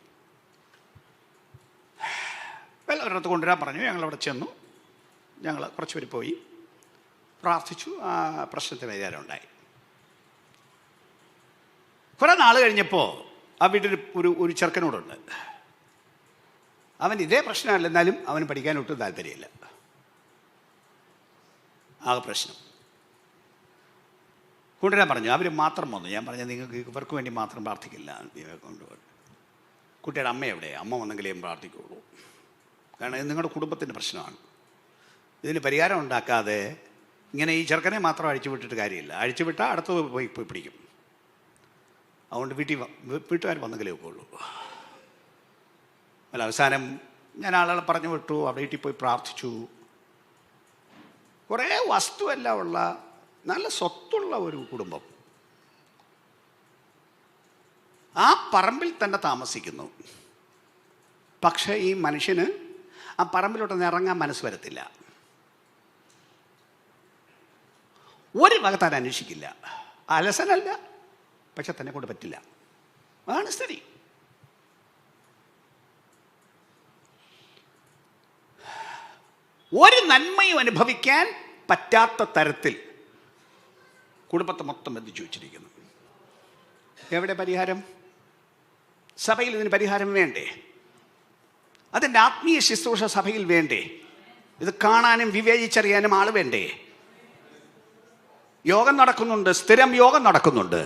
ഒരിടത്ത് കൊണ്ടുവരാൻ പറഞ്ഞു. ഞങ്ങളവിടെ ചെന്നു. ഞങ്ങൾ കുറച്ച് പേര് പോയി പ്രാർത്ഥിച്ചു. ആ പ്രശ്നത്തിന് പരിഹാരം ഉണ്ടായി. കുറേ നാൾ കഴിഞ്ഞപ്പോൾ ആ വീട്ടിൽ ഒരു ചെറുക്കനോടുണ്ട്. അവൻ ഇതേ പ്രശ്നമല്ല, എന്നാലും അവന് പഠിക്കാൻ ഒട്ടും താല്പര്യമില്ല. ആകെ പ്രശ്നം. കൊണ്ടുവരാൻ പറഞ്ഞു. അവർ മാത്രം വന്നു. ഞാൻ പറഞ്ഞു, നിങ്ങൾക്ക് ഇവർക്ക് വേണ്ടി മാത്രം പ്രാർത്ഥിക്കില്ല, കൊണ്ടുപോകും. കുട്ടിയുടെ അമ്മ എവിടെ? അമ്മ വന്നെങ്കിലേ പ്രാർത്ഥിക്കുള്ളൂ. കാരണം ഇത് നിങ്ങളുടെ കുടുംബത്തിൻ്റെ പ്രശ്നമാണ്. ഇതിന് പരിഹാരം ഉണ്ടാക്കാതെ ഇങ്ങനെ ഈ ചെറുക്കനെ മാത്രം അഴിച്ചു വിട്ടിട്ട് കാര്യമില്ല. അഴിച്ചു വിട്ടാൽ അടുത്തത് പോയി പിടിക്കും. അതുകൊണ്ട് വീട്ടുകാർ വന്നെങ്കിലേ ഒക്കെയുള്ളൂ. അല്ല, അവസാനം ഞാൻ ആളുകളെ പറഞ്ഞു വിട്ടു. അവിടെ വീട്ടിൽ പോയി പ്രാർത്ഥിച്ചു. കുറേ വസ്തുവെല്ലാം ഉള്ള നല്ല സ്വത്തുള്ള ഒരു കുടുംബം. ആ പറമ്പിൽ തന്നെ താമസിക്കുന്നു. പക്ഷേ ഈ മനുഷ്യന് ആ പറമ്പിലോട്ടൊന്ന് ഇറങ്ങാൻ മനസ്സ് വരത്തില്ല. ഒരു വക താൻ അന്വേഷിക്കില്ല. അലസനല്ല, പക്ഷെ തന്നെ കൊണ്ട് പറ്റില്ല. അതാണ് സ്ഥിതി. ഒരു നന്മയും അനുഭവിക്കാൻ പറ്റാത്ത തരത്തിൽ കുടുംബത്തെ മൊത്തം ബന്ധിച്ചു വെച്ചിരിക്കുന്നു. എവിടെ പരിഹാരം? സഭയിൽ ഇതിന് പരിഹാരം വേണ്ടേ? അതിൻ്റെ ആത്മീയ ശുശ്രൂഷ സഭയിൽ വേണ്ടേ? ഇത് കാണാനും വിവേചിച്ചറിയാനും ആൾ വേണ്ടേ? യോഗം നടക്കുന്നുണ്ട്, സ്ഥിരം യോഗം നടക്കുന്നുണ്ട്.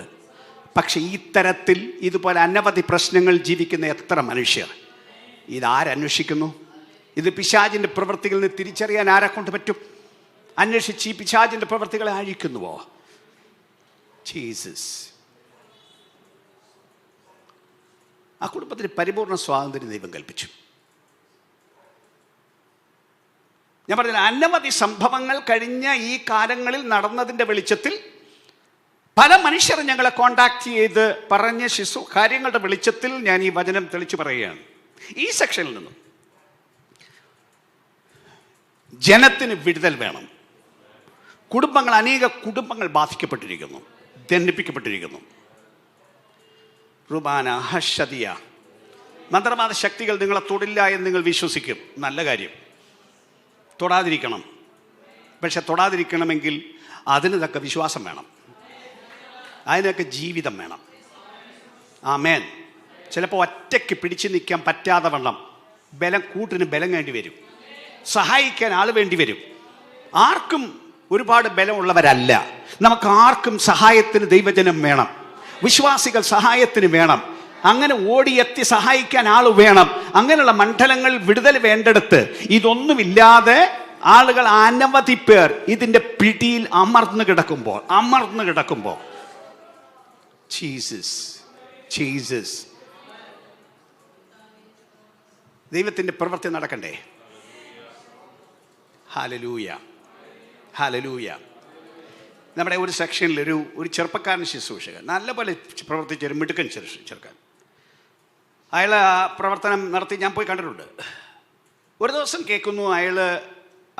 പക്ഷെ ഈ തരത്തിൽ ഇതുപോലെ അനവധി പ്രശ്നങ്ങൾ ജീവിക്കുന്ന എത്ര മനുഷ്യർ? ഇതാരന്വേഷിക്കുന്നു? ഇത് പിശാചിൻ്റെ പ്രവൃത്തികളിൽ നിന്ന് തിരിച്ചറിയാൻ ആരെ കൊണ്ട് പറ്റും? അന്വേഷിച്ച് ഈ പിശാചിൻ്റെ പ്രവൃത്തികളെ അഴിക്കുന്നുവോ? ജീസസ്. ആ കുടുംബത്തിന് പരിപൂർണ സ്വാതന്ത്ര്യം ദൈവം കൽപ്പിച്ചു. ഞാൻ പറഞ്ഞ അനവധി സംഭവങ്ങൾ കഴിഞ്ഞ ഈ കാലങ്ങളിൽ നടന്നതിൻ്റെ വെളിച്ചത്തിൽ പല മനുഷ്യരും ഞങ്ങളെ കോണ്ടാക്ട് ചെയ്ത് പറഞ്ഞ കാര്യങ്ങളുടെ വെളിച്ചത്തിൽ ഞാൻ ഈ വചനം തെളിച്ചു പറയുകയാണ്. ഈ സെക്ഷനിൽ നിന്നും ജനത്തിന് വിടുതൽ വേണം. അനേക കുടുംബങ്ങൾ ബാധിക്കപ്പെട്ടിരിക്കുന്നു, ദണ്ഡിപ്പിക്കപ്പെട്ടിരിക്കുന്നു. റുബാന ഹഷദിയ. മന്ത്രവാദ ശക്തികൾ നിങ്ങളെ തൊടില്ല എന്ന് നിങ്ങൾ വിശ്വസിക്കും. നല്ല കാര്യം, തൊടാതിരിക്കണം. പക്ഷെ തൊടാതിരിക്കണമെങ്കിൽ അതിന് തക്ക വിശ്വാസം വേണം, അതിനൊക്കെ ജീവിതം വേണം. ആമേൻ. ചിലപ്പോൾ ഒറ്റയ്ക്ക് പിടിച്ചു നിൽക്കാൻ പറ്റാതെ വണ്ണം കൂട്ടിന് ബലം വേണ്ടി വരും, സഹായിക്കാൻ ആൾ വേണ്ടി വരും. ആർക്കും ഒരുപാട് ബലമുള്ളവരല്ല. നമുക്ക് ആർക്കും സഹായത്തിന് ദൈവജനം വേണം, വിശ്വാസികൾ സഹായത്തിന് വേണം. അങ്ങനെ ഓടിയെത്തി സഹായിക്കാൻ ആൾ വേണം. അങ്ങനെയുള്ള മണ്ഡലങ്ങൾ വിടുതൽ വേണ്ടെടുത്ത് ഇതൊന്നുമില്ലാതെ ആളുകൾ അനവധി പേർ ഇതിൻ്റെ പിടിയിൽ അമർന്നു കിടക്കുമ്പോൾ ജീസസ് ജീസസ് ദൈവത്തിൻ്റെ പ്രവൃത്തി നടക്കണ്ടേ? Hallelujah hallelujah. നമ്മുടെ ഒരു സെക്ഷനിൽ ഒരു ചെറുപ്പക്കാരൻ ശുശ്രൂഷകൻ നല്ലപോലെ പ്രവർത്തിച്ചൊരു മിടുക്കൻ ചെറുക്കൻ. അയാൾ പ്രവർത്തനം നടത്തി ഞാൻ പോയി കണ്ടിട്ടുണ്ട്. ഒരു ദിവസം കേൾക്കുന്നു അയാൾ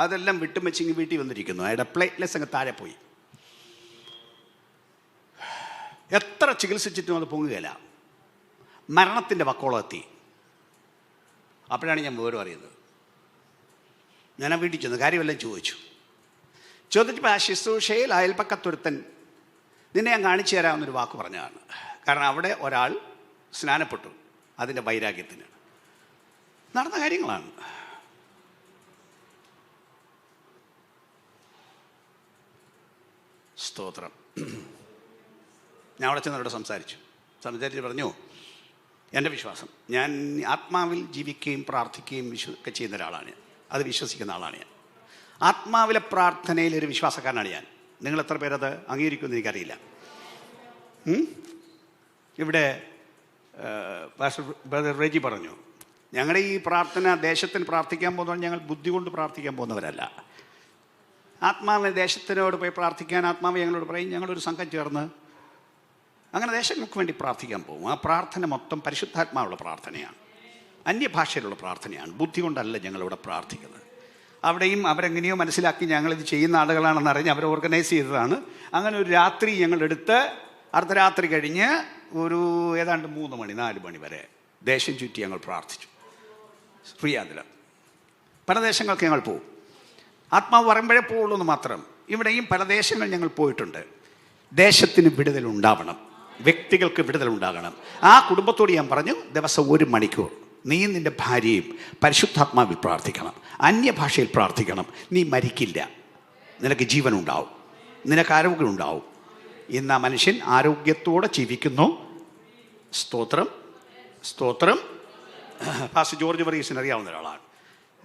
അതെല്ലാം വിട്ടും വെച്ചിങ്ങ് വീട്ടിൽ വന്നിരിക്കുന്നു. അയാളുടെ പ്ലേറ്റ്ലെസ് അങ്ങ് താഴെ പോയി. എത്ര ചികിത്സിച്ചിട്ടും അത് പൊങ്ങുകയില്ല. മരണത്തിൻ്റെ വക്കോളം എത്തി. അപ്പോഴാണ് ഞാൻ വിവരം അറിയുന്നത്. ഞാൻ ആ വീട്ടിൽ ചെന്ന് കാര്യമെല്ലാം ചോദിച്ചപ്പോൾ ആ ശുശ്രൂഷയിൽ അയൽപ്പക്കത്തൊരുത്തൻ നിന്നെ ഞാൻ കാണിച്ചു തരാമെന്നൊരു വാക്ക് പറഞ്ഞതാണ്. കാരണം അവിടെ ഒരാൾ സ്നാനപ്പെട്ടു, അതിൻ്റെ വൈരാഗ്യത്തിന്. നടന്ന കാര്യങ്ങളാണ്. സ്തോത്രം. ഞാൻ അവിടെ ചെന്നവരോട് സംസാരിച്ച് പറഞ്ഞു, എൻ്റെ വിശ്വാസം, ഞാൻ ആത്മാവിൽ ജീവിക്കുകയും പ്രാർത്ഥിക്കുകയും ഒക്കെ ചെയ്യുന്ന ഒരാളാണ്. അത് വിശ്വസിക്കുന്ന ആളാണ് ഞാൻ. ആത്മാവിലെ പ്രാർത്ഥനയിലൊരു വിശ്വാസക്കാരനാണ് ഞാൻ. നിങ്ങൾ എത്ര പേരത് അംഗീകരിക്കുമെന്ന് എനിക്കറിയില്ല. ഇവിടെ ബ്രദർ റെജി പറഞ്ഞു, ഞങ്ങളുടെ ഈ പ്രാർത്ഥന ദേശത്തിന് പ്രാർത്ഥിക്കാൻ പോകുന്നതുകൊണ്ട് ഞങ്ങൾ ബുദ്ധി കൊണ്ട് പ്രാർത്ഥിക്കാൻ പോകുന്നവരല്ല. ആത്മാവിന് ദേശത്തിനോട് പോയി പ്രാർത്ഥിക്കാൻ ആത്മാവ് ഞങ്ങളോട് പറയും. ഞങ്ങളൊരു സംഘം ചേർന്ന് അങ്ങനെ ദേശങ്ങൾക്ക് വേണ്ടി പ്രാർത്ഥിക്കാൻ പോകും. ആ പ്രാർത്ഥന മൊത്തം പരിശുദ്ധാത്മാവുള്ള പ്രാർത്ഥനയാണ്, അന്യഭാഷയിലുള്ള പ്രാർത്ഥനയാണ്. ബുദ്ധി കൊണ്ടല്ല ഞങ്ങളിവിടെ പ്രാർത്ഥിക്കുന്നത്. അവിടെയും അവരെങ്ങനെയോ മനസ്സിലാക്കി ഞങ്ങളിത് ചെയ്യുന്ന ആളുകളാണെന്ന് അറിഞ്ഞ് അവർ ഓർഗനൈസ് ചെയ്തതാണ്. അങ്ങനെ ഒരു രാത്രി ഞങ്ങളെടുത്ത് അർദ്ധരാത്രി കഴിഞ്ഞ് ഏതാണ്ട് 3 മണി 4 മണി വരെ ദേശം ചുറ്റി ഞങ്ങൾ പ്രാർത്ഥിച്ചു. റിയാദിൽ പല ദേശങ്ങൾക്ക് ഞങ്ങൾ പോകും. ആത്മാവ് പറയുമ്പോഴേ പോവുള്ളൂ എന്ന് മാത്രം. ഇവിടെയും പല ദേശങ്ങൾ ഞങ്ങൾ പോയിട്ടുണ്ട്. ദേശത്തിന് വിടുതലുണ്ടാവണം, വ്യക്തികൾക്ക് വിടുതലുണ്ടാകണം. ആ കുടുംബത്തോട് ഞാൻ പറഞ്ഞു, ദിവസം 1 മണിക്കൂർ നീ നിൻ്റെ ഭാര്യയും പരിശുദ്ധാത്മാവിൽ പ്രാർത്ഥിക്കണം, അന്യഭാഷയിൽ പ്രാർത്ഥിക്കണം. നീ മരിക്കില്ല, നിനക്ക് ജീവനുണ്ടാവും, നിനക്ക് ആരോഗ്യമുണ്ടാവും. ഇന്ന് ആ മനുഷ്യൻ ആരോഗ്യത്തോടെ ജീവിക്കുന്നു. സ്തോത്രം സ്തോത്രം. പാസ്റ്റർ ജോർജ് വർഗീസിന് അറിയാവുന്ന ഒരാളാണ്.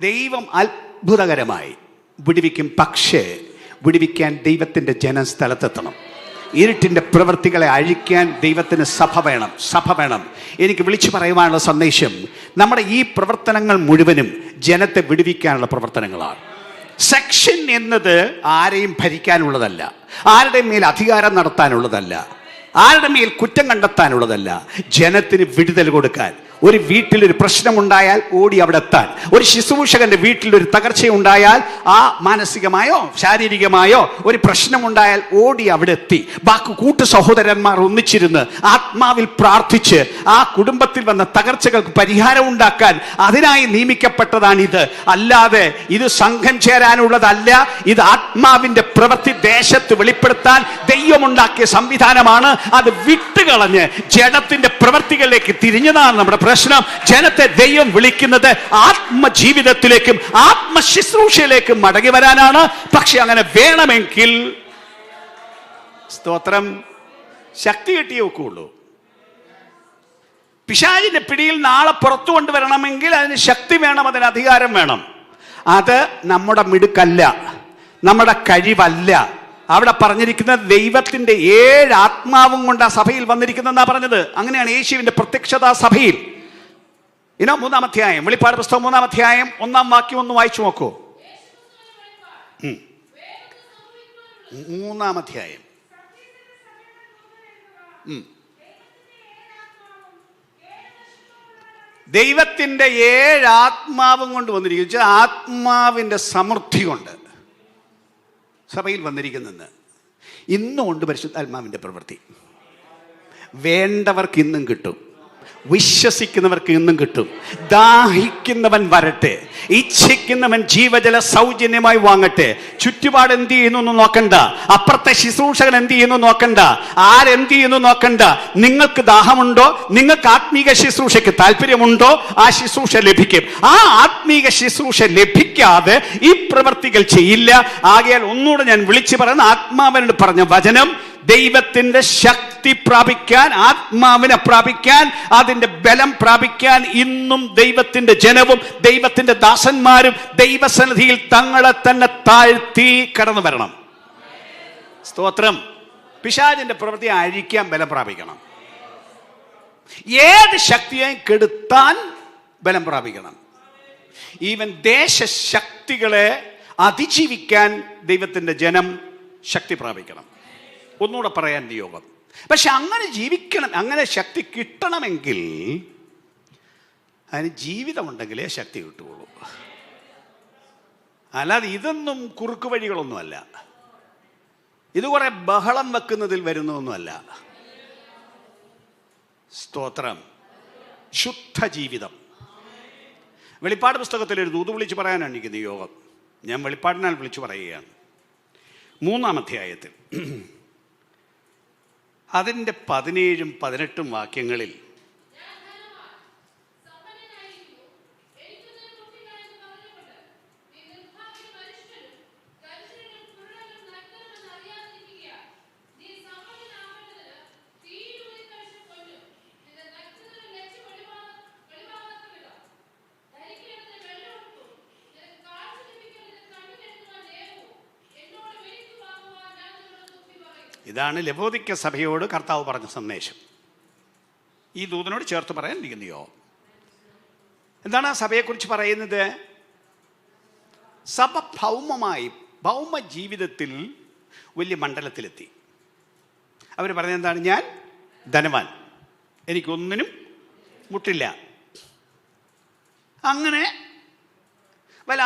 ദൈവം അത്ഭുതകരമായി വിടുവിക്കും. പക്ഷേ വിടുവിക്കാൻ ദൈവത്തിൻ്റെ ജനം സ്ഥലത്തെത്തണം. ഇരുട്ടിൻ്റെ പ്രവൃത്തികളെ അഴിക്കാൻ ദൈവത്തിന് സഭ വേണം. എനിക്ക് വിളിച്ചു പറയുവാനുള്ള സന്ദേശം, നമ്മുടെ ഈ പ്രവർത്തനങ്ങൾ മുഴുവനും ജനത്തെ വിടുവിക്കാനുള്ള പ്രവർത്തനങ്ങളാണ്. സെക്ഷൻ എന്നത് ആരെയും ഭരിക്കാനുള്ളതല്ല, ആരുടെ മേൽ അധികാരം നടത്താനുള്ളതല്ല, ആരുടെ മേൽ കുറ്റം കണ്ടെത്താനുള്ളതല്ല. ജനത്തിന് വിടുതൽ കൊടുക്കാൻ, ഒരു വീട്ടിലൊരു പ്രശ്നമുണ്ടായാൽ ഓടി അവിടെ എത്താൻ, ഒരു ശുശ്രൂഷകന്റെ വീട്ടിലൊരു തകർച്ചയുണ്ടായാൽ, ആ മാനസികമായോ ശാരീരികമായോ ഒരു പ്രശ്നമുണ്ടായാൽ ഓടി അവിടെ എത്തി ബാക്കി കൂട്ടു സഹോദരന്മാർ ഒന്നിച്ചിരുന്ന് ആത്മാവിൽ പ്രാർത്ഥിച്ച് ആ കുടുംബത്തിൽ വന്ന തകർച്ചകൾക്ക് പരിഹാരം ഉണ്ടാക്കാൻ അതിനായി നിയമിക്കപ്പെട്ടതാണിത്. അല്ലാതെ ഇത് സംഘം ചേരാനുള്ളതല്ല. ഇത് ആത്മാവിന്റെ പ്രവൃത്തി ദേശത്ത് വെളിപ്പെടുത്താൻ ദൈവമുണ്ടാക്കിയ സംവിധാനമാണ്. അത് വിട്ടുകളഞ്ഞ് ജഡത്തിന്റെ പ്രവൃത്തികളിലേക്ക് തിരിഞ്ഞതാണ് നമ്മുടെ പ്രശ്നം. ജനത്തെ ദൈവം വിളിക്കുന്നത് ആത്മജീവിതത്തിലേക്കും ആത്മശുശ്രൂഷയിലേക്കും മടങ്ങി വരാനാണ്. പക്ഷെ അങ്ങനെ വേണമെങ്കിൽ സ്തോത്രം ശക്തി കിട്ടിയേ ഒക്കുള്ളൂ. പിശാചിന്റെ പിടിയിൽ നാളെ പുറത്തു കൊണ്ടുവരണമെങ്കിൽ അതിന് ശക്തി വേണം, അതിന് അധികാരം വേണം. അത് നമ്മുടെ മിടുക്കല്ല, നമ്മുടെ കഴിവല്ല. അവിടെ പറഞ്ഞിരിക്കുന്നത് ദൈവത്തിന്റെ 7 ആത്മാവും കൊണ്ട് ആ സഭയിൽ വന്നിരിക്കുന്നതെന്നാ പറഞ്ഞത്. അങ്ങനെയാണ് യേശുവിന്റെ പ്രത്യക്ഷത സഭയിൽ. 3-ാം അധ്യായം, വെളിപ്പാട് പുസ്തകം 3-ാം അധ്യായം 1-ാം വാക്യം ഒന്ന് വായിച്ചു നോക്കൂ. 3-ാം അധ്യായം ദൈവത്തിന്റെ 7 ആത്മാവും കൊണ്ട് വന്നിരിക്കുന്നു. ആത്മാവിന്റെ സമൃദ്ധി കൊണ്ട് സഭയിൽ വന്നിരിക്കുന്നെന്ന്. ഇന്നുകൊണ്ട് പരിശുദ്ധാത്മാവിന്റെ പ്രവൃത്തി വേണ്ടവർക്ക് ഇന്നും കിട്ടും, വിശ്വസിക്കുന്നവർക്ക് ഇന്നും കിട്ടും. ദാഹിക്കുന്നവൻ വരട്ടെ, ഇച്ഛിക്കുന്നവൻ ജീവജല സൗജന്യമായി വാങ്ങട്ടെ. ചുറ്റുപാട് എന്ത് ചെയ്യുന്നു നോക്കണ്ട, അപ്പുറത്തെ ശുശ്രൂഷകൻ എന്ത് ചെയ്യുന്നു നോക്കണ്ട, ആരെന്ത് ചെയ്യുന്നു നോക്കണ്ട. നിങ്ങൾക്ക് ദാഹമുണ്ടോ, നിങ്ങൾക്ക് ആത്മീക ശുശ്രൂഷയ്ക്ക് താല്പര്യമുണ്ടോ, ആ ശുശ്രൂഷ ലഭിക്കും. ആ ആത്മീക ശുശ്രൂഷ ലഭിക്കാതെ ഈ പ്രവർത്തികൾ ചെയ്യില്ല. ആകയാൽ ഒന്നുകൂടെ ഞാൻ വിളിച്ചു പറയുന്ന ആത്മാവിനോട് പറഞ്ഞ വചനം, ദൈവത്തിന്റെ ശക്തി പ്രാപിക്കാൻ, ആത്മാവിനെ പ്രാപിക്കാൻ, അതിന്റെ ബലം പ്രാപിക്കാൻ ഇന്നും ദൈവത്തിന്റെ ജനവും ദൈവത്തിന്റെ ദാസന്മാരും ദൈവസന്നിധിയിൽ തങ്ങളെ തന്നെ താഴ്ത്തി കടന്നു വരണം. സ്തോത്രം. പിശാചിന്റെ പ്രവൃത്തി അഴിക്കാൻ ബലം പ്രാപിക്കണം. ഏത് ശക്തിയെയും കെടുത്താൻ ബലം പ്രാപിക്കണം. ഈവൻ ദേശശക്തികളെ അതിജീവിക്കാൻ ദൈവത്തിന്റെ ജനം ശക്തി പ്രാപിക്കണം. ഒന്നുകൂടെ പറയാൻ നിയോഗം. പക്ഷെ അങ്ങനെ ജീവിക്കണം, അങ്ങനെ ശക്തി കിട്ടണമെങ്കിൽ അതിന് ജീവിതമുണ്ടെങ്കിലേ ശക്തി കിട്ടുകയുള്ളൂ. അല്ലാതെ ഇതൊന്നും കുറുക്കു വഴികളൊന്നുമല്ല. ഇത് കുറെ ബഹളം വെക്കുന്നതിൽ വരുന്നതൊന്നുമല്ല. സ്തോത്രം. ശുദ്ധ ജീവിതം. വെളിപ്പാട് പുസ്തകത്തിൽ ഒരു ദൂത് വിളിച്ചു പറയാനാണ് എനിക്ക് നിയോഗം. ഞാൻ വെളിപ്പാടിനാൽ വിളിച്ചു പറയുകയാണ്. 3-ാം അധ്യായത്തിൽ അതിൻ്റെ 17ഉം 18ഉം വാക്യങ്ങളിൽ ഇതാണ് ലവോദിക്ക സഭയോട് കർത്താവ് പറഞ്ഞ സന്ദേശം. ഈ ദൂതനോട് ചേർത്ത് പറയാൻ ഇരിക്കുന്നയോ? എന്താണ് ആ സഭയെക്കുറിച്ച് പറയുന്നത്? സഭ ഭൗമ ജീവിതത്തിൽ വലിയ മണ്ഡലത്തിലെത്തി. അവർ പറഞ്ഞത് എന്താണ്? ഞാൻ ധനവാൻ, എനിക്കൊന്നിനും മുട്ടില്ല. അങ്ങനെ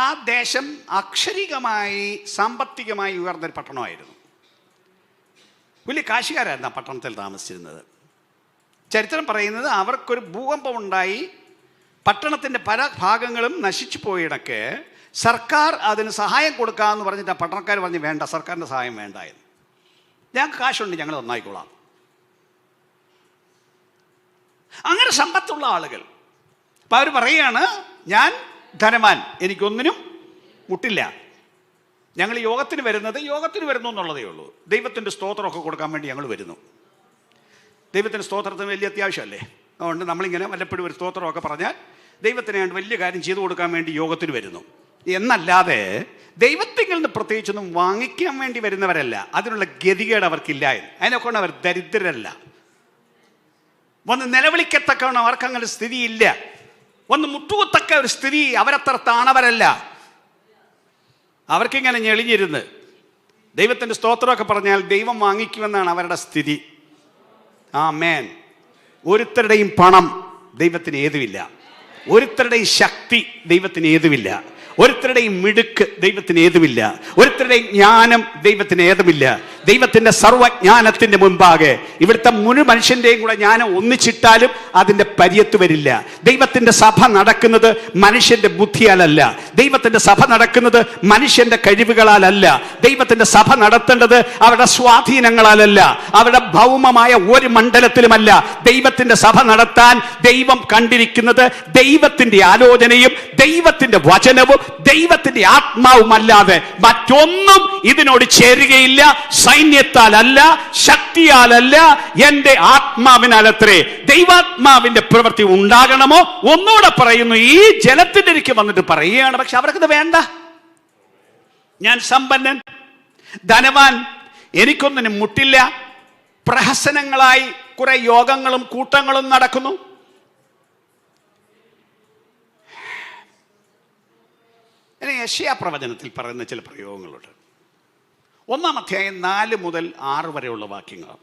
ആ ദേശം അക്ഷരികമായി സാമ്പത്തികമായി ഉയർന്നൊരു പട്ടണമായിരുന്നു. വലിയ കാശുകാരായിരുന്നു ആ പട്ടണത്തിൽ താമസിച്ചിരുന്നത്. ചരിത്രം പറയുന്നത് അവർക്കൊരു ഭൂകമ്പം ഉണ്ടായി, പട്ടണത്തിൻ്റെ പല ഭാഗങ്ങളും നശിച്ചു പോയിടക്ക് സർക്കാർ അതിന് സഹായം കൊടുക്കാമെന്ന് പറഞ്ഞിട്ട് ആ പട്ടണക്കാർ പറഞ്ഞ് വേണ്ട, സർക്കാരിൻ്റെ സഹായം വേണ്ട എന്ന്. ഞങ്ങൾക്ക് കാശുണ്ട്, ഞങ്ങൾ നന്നായിക്കൊള്ളാം. അങ്ങനെ സമ്പത്തുള്ള ആളുകൾ. അപ്പം അവർ പറയുകയാണ്, ഞാൻ ധനവാൻ, എനിക്കൊന്നിനും മുട്ടില്ല. ഞങ്ങൾ യോഗത്തിന് വരുന്നു എന്നുള്ളതേ ഉള്ളൂ. ദൈവത്തിൻ്റെ സ്തോത്രമൊക്കെ കൊടുക്കാൻ വേണ്ടി ഞങ്ങൾ വരുന്നു. ദൈവത്തിൻ്റെ സ്തോത്രത്തിന് വലിയ അത്യാവശ്യമല്ലേ. അതുകൊണ്ട് നമ്മളിങ്ങനെ വല്ലപ്പോഴും ഒരു സ്തോത്രമൊക്കെ പറഞ്ഞാൽ ദൈവത്തിന് വലിയ കാര്യം ചെയ്തു കൊടുക്കാൻ വേണ്ടി യോഗത്തിന് വരുന്നു എന്നല്ലാതെ ദൈവത്തിൽ നിന്ന് പ്രത്യേകിച്ചൊന്നും വാങ്ങിക്കാൻ വേണ്ടി വരുന്നവരല്ല. അതിനുള്ള ഗതികേട് അവർക്കില്ല. അതിനെക്കൊണ്ട് അവർ ദരിദ്രരല്ല. ഒന്ന് നിലവിളിക്കത്തക്കവണ്ണം അവർക്കങ്ങനെ സ്ഥിതിയില്ല. ഒന്ന് മുട്ടുകുത്തക്ക ഒരു സ്ഥിതി അവരത്ര താണവരല്ല. അവർക്കിങ്ങനെ ഞെളിഞ്ഞിരുന്ന് ദൈവത്തിൻ്റെ സ്തോത്രമൊക്കെ പറഞ്ഞാൽ ദൈവം വാങ്ങിക്കുമെന്നാണ് അവരുടെ സ്ഥിതി. ആമേൻ. ഒരുത്തരുടെയും പണം ദൈവത്തിന് ഏതുമില്ല. ഒരുത്തരുടെയും ശക്തി ദൈവത്തിന് ഏതുമില്ല. ഒരുത്തരുടെയും മിടുക്ക് ദൈവത്തിന് ഏതുമില്ല. ഒരുത്തരുടെയും ജ്ഞാനം ദൈവത്തിന് ഏതുമില്ല. ദൈവത്തിന്റെ സർവജ്ഞാനത്തിന്റെ മുൻപാകെ ഇവിടുത്തെ മുഴു മനുഷ്യന്റെയും കൂടെ ജ്ഞാനം ഒന്നിച്ചിട്ടാലും അതിന്റെ പര്യത്ത് വരില്ല. ദൈവത്തിന്റെ സഭ നടക്കുന്നത് മനുഷ്യന്റെ ബുദ്ധിയാലല്ല. ദൈവത്തിന്റെ സഭ നടക്കുന്നത് മനുഷ്യന്റെ കഴിവുകളാലല്ല. ദൈവത്തിന്റെ സഭ നടത്തേണ്ടത് അവരുടെ സ്വാധീനങ്ങളാലല്ല, അവരുടെ ഭൗമമായ ഒരു മണ്ഡലത്തിലുമല്ല. ദൈവത്തിന്റെ സഭ നടത്താൻ ദൈവം കണ്ടിരിക്കുന്നത് ദൈവത്തിന്റെ ആലോചനയും ദൈവത്തിന്റെ വചനവും ദൈവത്തിന്റെ ആത്മാവുമല്ലാതെ മറ്റൊന്നും ഇതിനോട് ചേരുകയില്ല. സൈന്യത്താലല്ല, ശക്തിയാലല്ല, എന്റെ ആത്മാവിനാലത്രേ. ദൈവാത്മാവിന്റെ പ്രവൃത്തി ഉണ്ടാകണമോ? ഒന്നുകൂടെ പറയുന്നു, ഈ ജലത്തിന്റെ ഇരിക്ക് വന്നിട്ട് പറയുകയാണ്. പക്ഷെ അവർക്കത് വേണ്ട. ഞാൻ സമ്പന്നൻ, ധനവാൻ, എനിക്കൊന്നിനും മുട്ടില്ല. പ്രഹസനങ്ങളായി കുറെ യോഗങ്ങളും കൂട്ടങ്ങളും നടക്കുന്നു. യെശയ്യാ പ്രവചനത്തിൽ പറയുന്ന ചില പ്രയോഗങ്ങളുണ്ട്. 1-ാം അധ്യായം 4 മുതൽ 6 വരെയുള്ള വാക്യങ്ങൾ.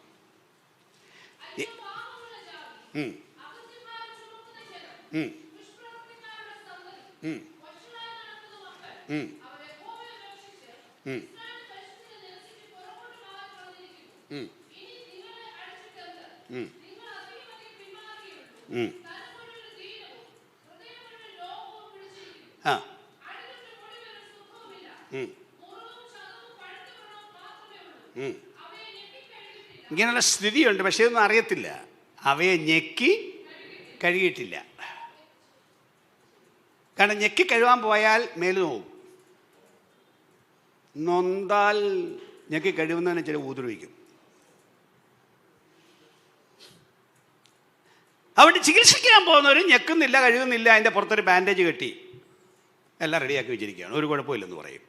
ഇങ്ങനെയുള്ള സ്ഥിതിയുണ്ട്. പക്ഷെ ഇതൊന്നും അറിയത്തില്ല. അവയെ ഞെക്കി കഴുകിയിട്ടില്ല. കാരണം ഞെക്കി കഴുകാൻ പോയാൽ മേല് നോവും. നൊന്താൽ ഞെക്കി കഴുകുന്നതിന് ചില ഊതുരവിക്കും. അവിടെ ചികിത്സിക്കാൻ പോകുന്നവർ ഞെക്കുന്നില്ല, കഴുകുന്നില്ല, അതിൻ്റെ പുറത്തൊരു ബാൻഡേജ് കെട്ടി എല്ലാം റെഡിയാക്കി വെച്ചിരിക്കുകയാണ്, ഒരു കുഴപ്പമില്ലെന്ന് പറയും.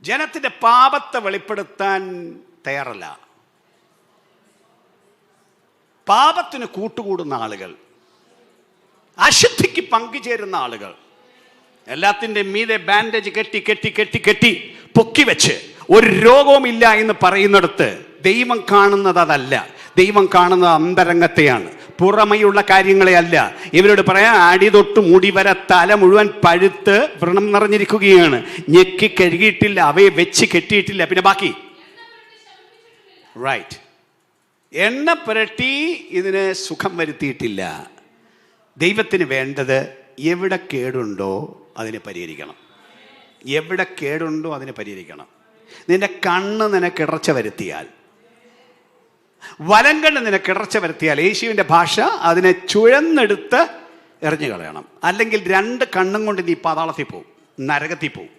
ജനത്തിന്റെ പാപത്തെ വെളിപ്പെടുത്താൻ തയ്യാറല്ല. പാപത്തിന് കൂട്ടുകൂടുന്ന ആളുകൾ, അശുദ്ധിക്ക് പങ്കുചേരുന്ന ആളുകൾ, എല്ലാത്തിൻ്റെ മീതെ ബാൻഡേജ് കെട്ടി കെട്ടി കെട്ടി കെട്ടി പൊക്കി വെച്ച് ഒരു രോഗവുമില്ല എന്ന് പറയുന്നിടത്ത് ദൈവം കാണുന്നത് അതല്ല. ദൈവം കാണുന്നത് അന്തരംഗത്തെയാണ്, പുറമെയുള്ള കാര്യങ്ങളെ അല്ല. ഇവരോട് പറയാം, അടി തൊട്ട് മുടി വരെ തല മുഴുവൻ പഴുത്ത് വ്രണം നിറഞ്ഞിരിക്കുകയാണ്. ഞെക്കി കഴുകിയിട്ടില്ല, അവയെ വെച്ച് കെട്ടിയിട്ടില്ല. പിന്നെ ബാക്കി റൈറ്റ്, എണ്ണ പുരട്ടി ഇതിന് സുഖം വരുത്തിയിട്ടില്ല. ദൈവത്തിന് വേണ്ടത് എവിടെ കേടുണ്ടോ അതിനെ പരിഹരിക്കണം. എവിടെ കേടുണ്ടോ അതിനെ പരിഹരിക്കണം. നിന്റെ കണ്ണ് നിനക്ക് ഇടർച്ച വരുത്തിയാൽ, വലങ്കണ്ണ് നിനക്ക് ഇടർച്ച വരുത്തിയാൽ, യേശുവിൻ്റെ ഭാഷ, അതിനെ ചുഴന്നെടുത്ത് എറിഞ്ഞു കളയണം. അല്ലെങ്കിൽ 2 കണ്ണും കൊണ്ട് നീ പാതാളത്തിൽ പോവും, നരകത്തിൽ പോവും.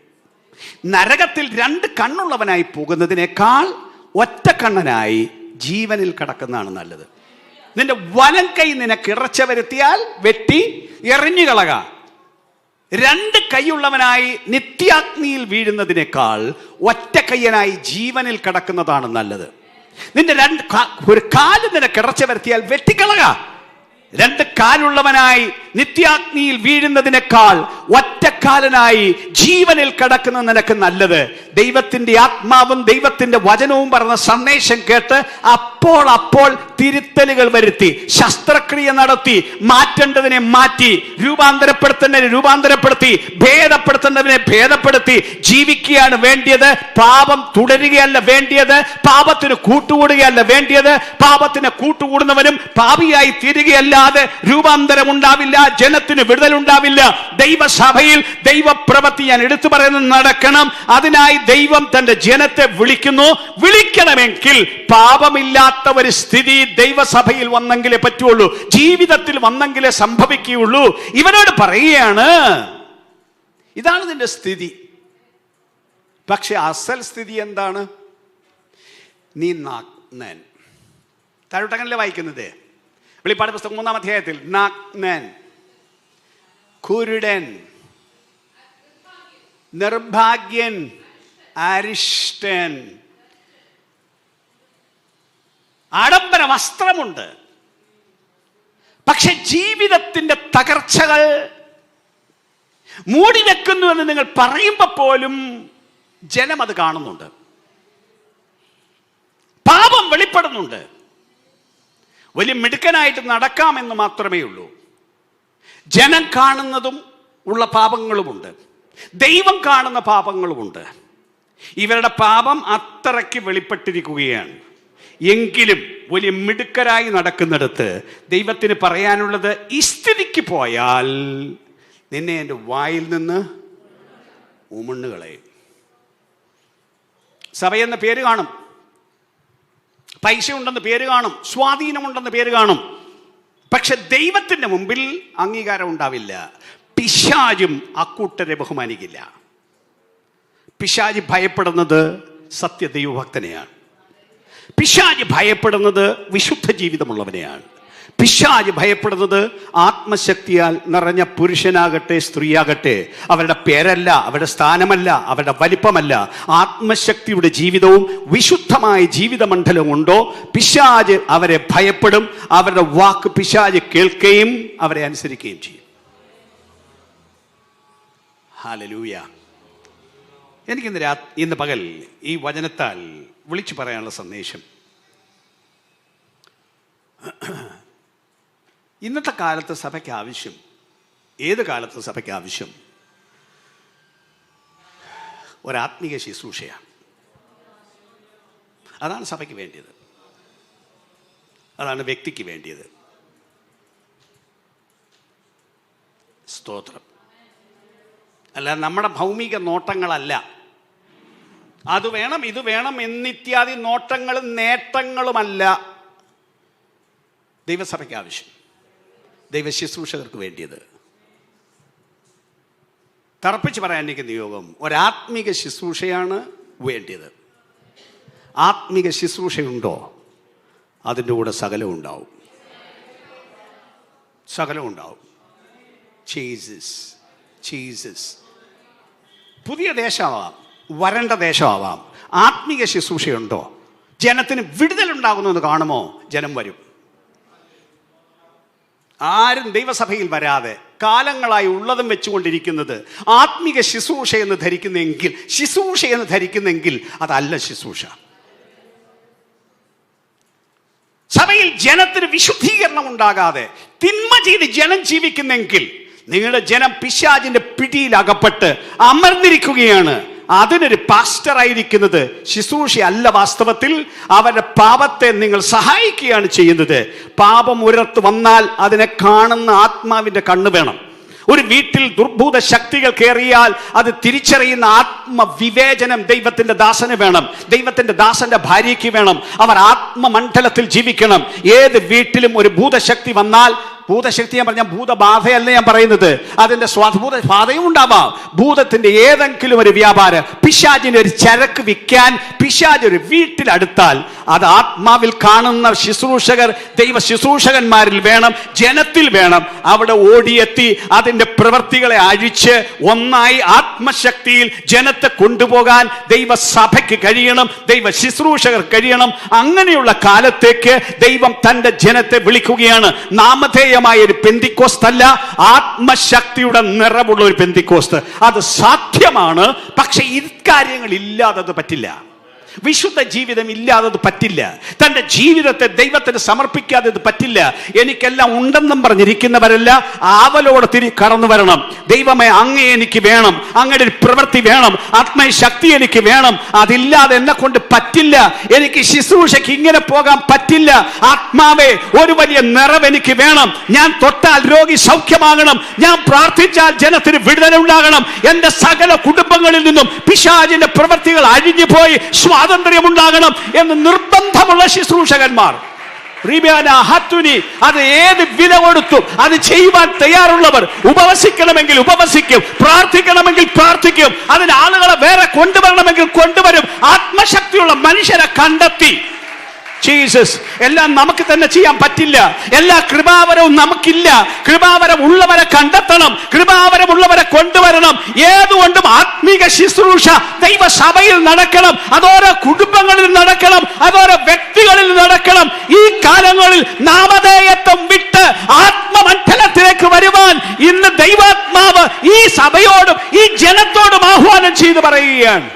നരകത്തിൽ 2 കണ്ണുള്ളവനായി പോകുന്നതിനേക്കാൾ ഒറ്റ കണ്ണനായി ജീവനിൽ കിടക്കുന്നതാണ് നല്ലത്. നിന്റെ വലം കൈ നിനക്ക് ഇടർച്ച വരുത്തിയാൽ വെട്ടി എറിഞ്ഞു കളക. 2 കൈയുള്ളവനായി നിത്യാഗ്നിയിൽ വീഴുന്നതിനേക്കാൾ ഒറ്റ കയ്യനായി ജീവനിൽ കിടക്കുന്നതാണ് നല്ലത്. നിന്റെ ഒരു കാല് നിനക്ക് ഇടർച്ച വരുത്തിയാൽ വെട്ടിക്കളക. 2 കാലുള്ളവനായി നിത്യാഗ്നിയിൽ വീഴുന്നതിനേക്കാൾ ഒറ്റക്കാലനായി ജീവനിൽ കിടക്കുന്ന നിനക്ക് നല്ലത്. ദൈവത്തിന്റെ ആത്മാവും ദൈവത്തിന്റെ വചനവും പറഞ്ഞ സന്ദേശം കേട്ട് അപ്പോൾ തിരുത്തലുകൾ വരുത്തി, ശസ്ത്രക്രിയ നടത്തി, മാറ്റേണ്ടതിനെ മാറ്റി, രൂപാന്തരപ്പെടുത്തേണ്ടതിനെ രൂപാന്തരപ്പെടുത്തി, ഭേദപ്പെടുത്തേണ്ടതിനെ ഭേദപ്പെടുത്തി ജീവിക്കുകയാണ് വേണ്ടിയത്. പാപം തുടരുകയല്ല വേണ്ടിയത്, പാപത്തിന് കൂട്ടുകൂടുകയല്ല വേണ്ടിയത്. പാപത്തിന് കൂട്ടുകൂടുന്നവനും പാപിയായി തീരുകയല്ലാതെ രൂപാന്തരം ഉണ്ടാവില്ല, ജനത്തിന് വിടുതലുണ്ടാവില്ല. ദൈവസഭയിൽ ദൈവപ്രവൃത്തി ഞാൻ എടുത്തു പറയുന്നത് നടക്കണം. അതിനായി ദൈവം തന്റെ ജനത്തെ വിളിക്കുന്നു. വിളിക്കണമെങ്കിൽ പാപമില്ലാത്ത ഒരു സ്ഥിതി ദൈവസഭയിൽ വന്നെങ്കിലേ പറ്റുള്ളൂ, ജീവിതത്തിൽ വന്നെങ്കിലേ സംഭവിക്കുകയുള്ളൂ. ഇവനോട് പറയുകയാണ്, ഇതാണ് നിന്റെ സ്ഥിതി. പക്ഷെ അസൽ സ്ഥിതി എന്താണ്? നീ നഗ്നൻ. താഴോട്ടങ്ങനല്ലേ വായിക്കുന്നത്? വെളിപ്പാട് പുസ്തകം 3-ാം അധ്യായത്തിൽ നഗ്നൻ, കുരുടൻ, നിർഭാഗ്യൻ, അരിഷ്ടൻ. ആഡംബര വസ്ത്രമുണ്ട്, പക്ഷെ ജീവിതത്തിന്റെ തകർച്ചകൾ മൂടിവെക്കുന്നു എന്ന് നിങ്ങൾ പറയുമ്പോൾ പോലും ജനം അത് കാണുന്നുണ്ട്. പാപം വെളിപ്പെടുന്നുണ്ട്. വലിയ മിടുക്കനായിട്ട് നടക്കാമെന്ന് മാത്രമേ ഉള്ളൂ. ജനം കാണുന്നതും ഉള്ള പാപങ്ങളുമുണ്ട്, ദൈവം കാണുന്ന പാപങ്ങളുമുണ്ട്. ഇവരുടെ പാപം അത്രയ്ക്ക് വെളിപ്പെട്ടിരിക്കുകയാണ്. എങ്കിലും വലിയ മിടുക്കരായി നടക്കുന്നിടത്ത് ദൈവത്തിന് പറയാനുള്ളത്, ഈ സ്ഥിതിക്ക് പോയാൽ നിന്നെ എൻ്റെ വായിൽ നിന്ന് ഉമണ്ണുകളയും. സഭയെന്ന പേര് കാണും, പൈസ ഉണ്ടെന്ന് പേര് കാണും, സ്വാധീനമുണ്ടെന്ന് പേര് കാണും. പക്ഷെ ദൈവത്തിൻ്റെ മുമ്പിൽ അംഗീകാരം ഉണ്ടാവില്ല. പിശാചും അക്കൂട്ടരെ ബഹുമാനിക്കില്ല. പിശാച് ഭയപ്പെടുന്നത് സത്യദൈവഭക്തനെയാണ്. പിശാച് ഭയപ്പെടുന്നത് വിശുദ്ധ ജീവിതമുള്ളവനെയാണ്. പിശാച് ഭയപ്പെടുന്നത് ആത്മശക്തിയാൽ നിറഞ്ഞ പുരുഷനാകട്ടെ സ്ത്രീയാകട്ടെ, അവരുടെ പേരല്ല, അവരുടെ സ്ഥാനമല്ല, അവരുടെ വലിപ്പമല്ല, ആത്മശക്തിയുടെ ജീവിതവും വിശുദ്ധമായ ജീവിതമണ്ഡലവും ഉണ്ടോ, പിശാച് അവരെ ഭയപ്പെടും. അവരുടെ വാക്ക് പിശാച് കേൾക്കുകയും അവരെ അനുസരിക്കുകയും ചെയ്യും. ഹല്ലേലൂയ. എനിക്കിന്ന് ഇന്ന് പകൽ ഈ വചനത്താൽ വിളിച്ചു പറയാനുള്ള സന്ദേശം, ഇന്നത്തെ കാലത്ത് സഭയ്ക്ക് ആവശ്യം, ഏത് കാലത്ത് സഭയ്ക്ക് ആവശ്യം ഒരാത്മീക ശുശ്രൂഷയാണ്. അതാണ് സഭയ്ക്ക് വേണ്ടിയത്, അതാണ് വ്യക്തിക്ക് വേണ്ടിയത്. സ്തോത്രം. അല്ല, നമ്മുടെ ഭൗമിക നോട്ടങ്ങളല്ല. അത് വേണം ഇത് വേണം എന്നിത്യാദി നോട്ടങ്ങളും നേട്ടങ്ങളുമല്ല ദൈവസഭയ്ക്ക് ആവശ്യം, ദൈവ ശുശ്രൂഷകർക്ക് വേണ്ടിയത്. തറപ്പിച്ച് പറയാൻ എനിക്ക് നിയോഗം, ഒരാത്മീക ശുശ്രൂഷയാണ് വേണ്ടിയത്. ആത്മീക ശുശ്രൂഷയുണ്ടോ, അതിൻ്റെ കൂടെ സകലവും ഉണ്ടാവും, സകലവും ഉണ്ടാവും. ജീസസ്. പുതിയ ദേശമാവാം, വരണ്ട ദേശമാവാം. ആത്മീക ശുശ്രൂഷയുണ്ടോ, ജനത്തിന് വിടുതലുണ്ടാകുന്നു കാണുമോ, ജനം വരും. ആരും ദൈവസഭയിൽ വരാതെ കാലങ്ങളായി ഉള്ളതും വെച്ചുകൊണ്ടിരിക്കുന്നത് ആത്മീക ശുശ്രൂഷ എന്ന് ധരിക്കുന്നെങ്കിൽ അതല്ല ശുശ്രൂഷ. സഭയിൽ ജനത്തിന് വിശുദ്ധീകരണം ഉണ്ടാകാതെ തിന്മ ചെയ്ത് ജനം ജീവിക്കുന്നെങ്കിൽ നിങ്ങളുടെ ജനം പിശാചിന്റെ പിടിയിൽ അകപ്പെട്ട് അമർന്നിരിക്കുകയാണ്. അതിനൊരു പാസ്റ്ററായിരിക്കുന്നത് ശുശ്രൂഷ അല്ല. വാസ്തവത്തിൽ അവരുടെ പാപത്തെ നിങ്ങൾ സഹായിക്കുകയാണ് ചെയ്യുന്നത്. പാപം ഒരിടത്ത് വന്നാൽ അതിനെ കാണുന്ന ആത്മാവിന്റെ കണ്ണ് വേണം. ഒരു വീട്ടിൽ ദുർഭൂത ശക്തികൾ കയറിയാൽ അത് തിരിച്ചറിയുന്ന ആത്മവിവേചനം ദൈവത്തിന്റെ ദാസന് വേണം, ദൈവത്തിന്റെ ദാസന്റെ ഭാര്യയ്ക്ക് വേണം. അവർ ആത്മമണ്ഡലത്തിൽ ജീവിക്കണം. ഏത് വീട്ടിലും ഒരു ഭൂതശക്തി വന്നാൽ, ഭൂതശക്തി ഞാൻ പറഞ്ഞ ഭൂതബാധയല്ല ഞാൻ പറയുന്നത്, അതിന്റെ ഭൂതബാധയും ഉണ്ടാവാം. ഭൂതത്തിന്റെ ഏതെങ്കിലും ഒരു വ്യാപാരം, പിശാചിന്റെ ഒരു ചരക്ക് വിൽക്കാൻ പിശാച് ഒരു വീട്ടിലടുത്താൽ അത് ആത്മാവിൽ കാണുന്ന ശുശ്രൂഷകർ ദൈവ ശുശ്രൂഷകന്മാരിൽ വേണം, ജനത്തിൽ വേണം. അവിടെ ഓടിയെത്തി അതിന്റെ പ്രവൃത്തികളെ അഴിച്ച് ഒന്നായി ആത്മശക്തിയിൽ ജനത്തെ കൊണ്ടുപോകാൻ ദൈവസഭയ്ക്ക് കഴിയണം, ദൈവ ശുശ്രൂഷകർ കഴിയണം. അങ്ങനെയുള്ള കാലത്തേക്ക് ദൈവം തന്റെ ജനത്തെ വിളിക്കുകയാണ്. നാമധേയമായ ഒരു പെന്തിക്കോസ്ത് അല്ല, ആത്മശക്തിയുടെ നിറവുള്ള ഒരു പെന്തിക്കോസ്ത്. അത് സാധ്യമാണ്. പക്ഷെ ഇക്കാര്യങ്ങൾ ഇല്ലാതെ അത് പറ്റില്ല. വിശുദ്ധ ജീവിതം ഇല്ലാതെ പറ്റില്ല. തന്റെ ജീവിതത്തെ ദൈവത്തിന് സമർപ്പിക്കാതെ ഇത് പറ്റില്ല. എനിക്കെല്ലാം ഉണ്ടെന്നും പറഞ്ഞിരിക്കുന്നവരല്ല, ആവലോടെ കടന്നു വരണം. ദൈവമേ, അങ്ങേ എനിക്ക് വേണം, അങ്ങയുടെ ഒരു പ്രവൃത്തി വേണം, ആത്മീയ ശക്തി എനിക്ക് വേണം. അതില്ലാതെ എന്നെ കൊണ്ട് പറ്റില്ല. എനിക്ക് ശുശ്രൂഷയ്ക്ക് ഇങ്ങനെ പോകാൻ പറ്റില്ല. ആത്മാവേ, ഒരു വലിയ നിറവ് എനിക്ക് വേണം. ഞാൻ തൊട്ടാൽ രോഗി സൗഖ്യമാകണം, ഞാൻ പ്രാർത്ഥിച്ചാൽ ജനത്തിന് വിടുതലുണ്ടാകണം. എന്റെ സകല കുടുംബങ്ങളിൽ നിന്നും പിശാചിന്റെ പ്രവൃത്തികൾ അഴിഞ്ഞു പോയി സ്വാതന്ത്ര്യമുണ്ടാകണം എന്ന് നിർബന്ധമുള്ള ശുശ്രൂഷകന്മാർ, അത് ഏത് വില കൊടുത്തും അത് ചെയ്യുവാൻ തയ്യാറുള്ളവർ, ഉപവസിക്കണമെങ്കിൽ ഉപവസിക്കും, പ്രാർത്ഥിക്കണമെങ്കിൽ പ്രാർത്ഥിക്കും, അതിന് ആളുകളെ വേറെ കൊണ്ടുവരണമെങ്കിൽ കൊണ്ടുവരും. ആത്മശക്തിയുള്ള മനുഷ്യരെ കണ്ടെത്തി. ജീസസ്. എല്ലാം നമുക്ക് തന്നെ ചെയ്യാൻ പറ്റില്ല. എല്ലാ കൃപാവരവും നമുക്കില്ല. കൃപാവരം ഉള്ളവരെ കണ്ടെത്തണം, കൃപാവരമുള്ളവരെ കൊണ്ടുവരണം. ഏതുകൊണ്ടും ആത്മീക ശുശ്രൂഷ ദൈവസഭയിൽ നടക്കണം, അതോരോ കുടുംബങ്ങളിൽ നടക്കണം, അതോരോ വ്യക്തികളിൽ നടക്കണം. ഈ കാലങ്ങളിൽ നാമധേയത്വം വിട്ട് ആത്മമണ്ഡലത്തിലേക്ക് വരുവാൻ ഇന്ന് ദൈവാത്മാവ് ഈ സഭയോടും ഈ ജനത്തോടും ആഹ്വാനം ചെയ്തു പറയുകയാണ്.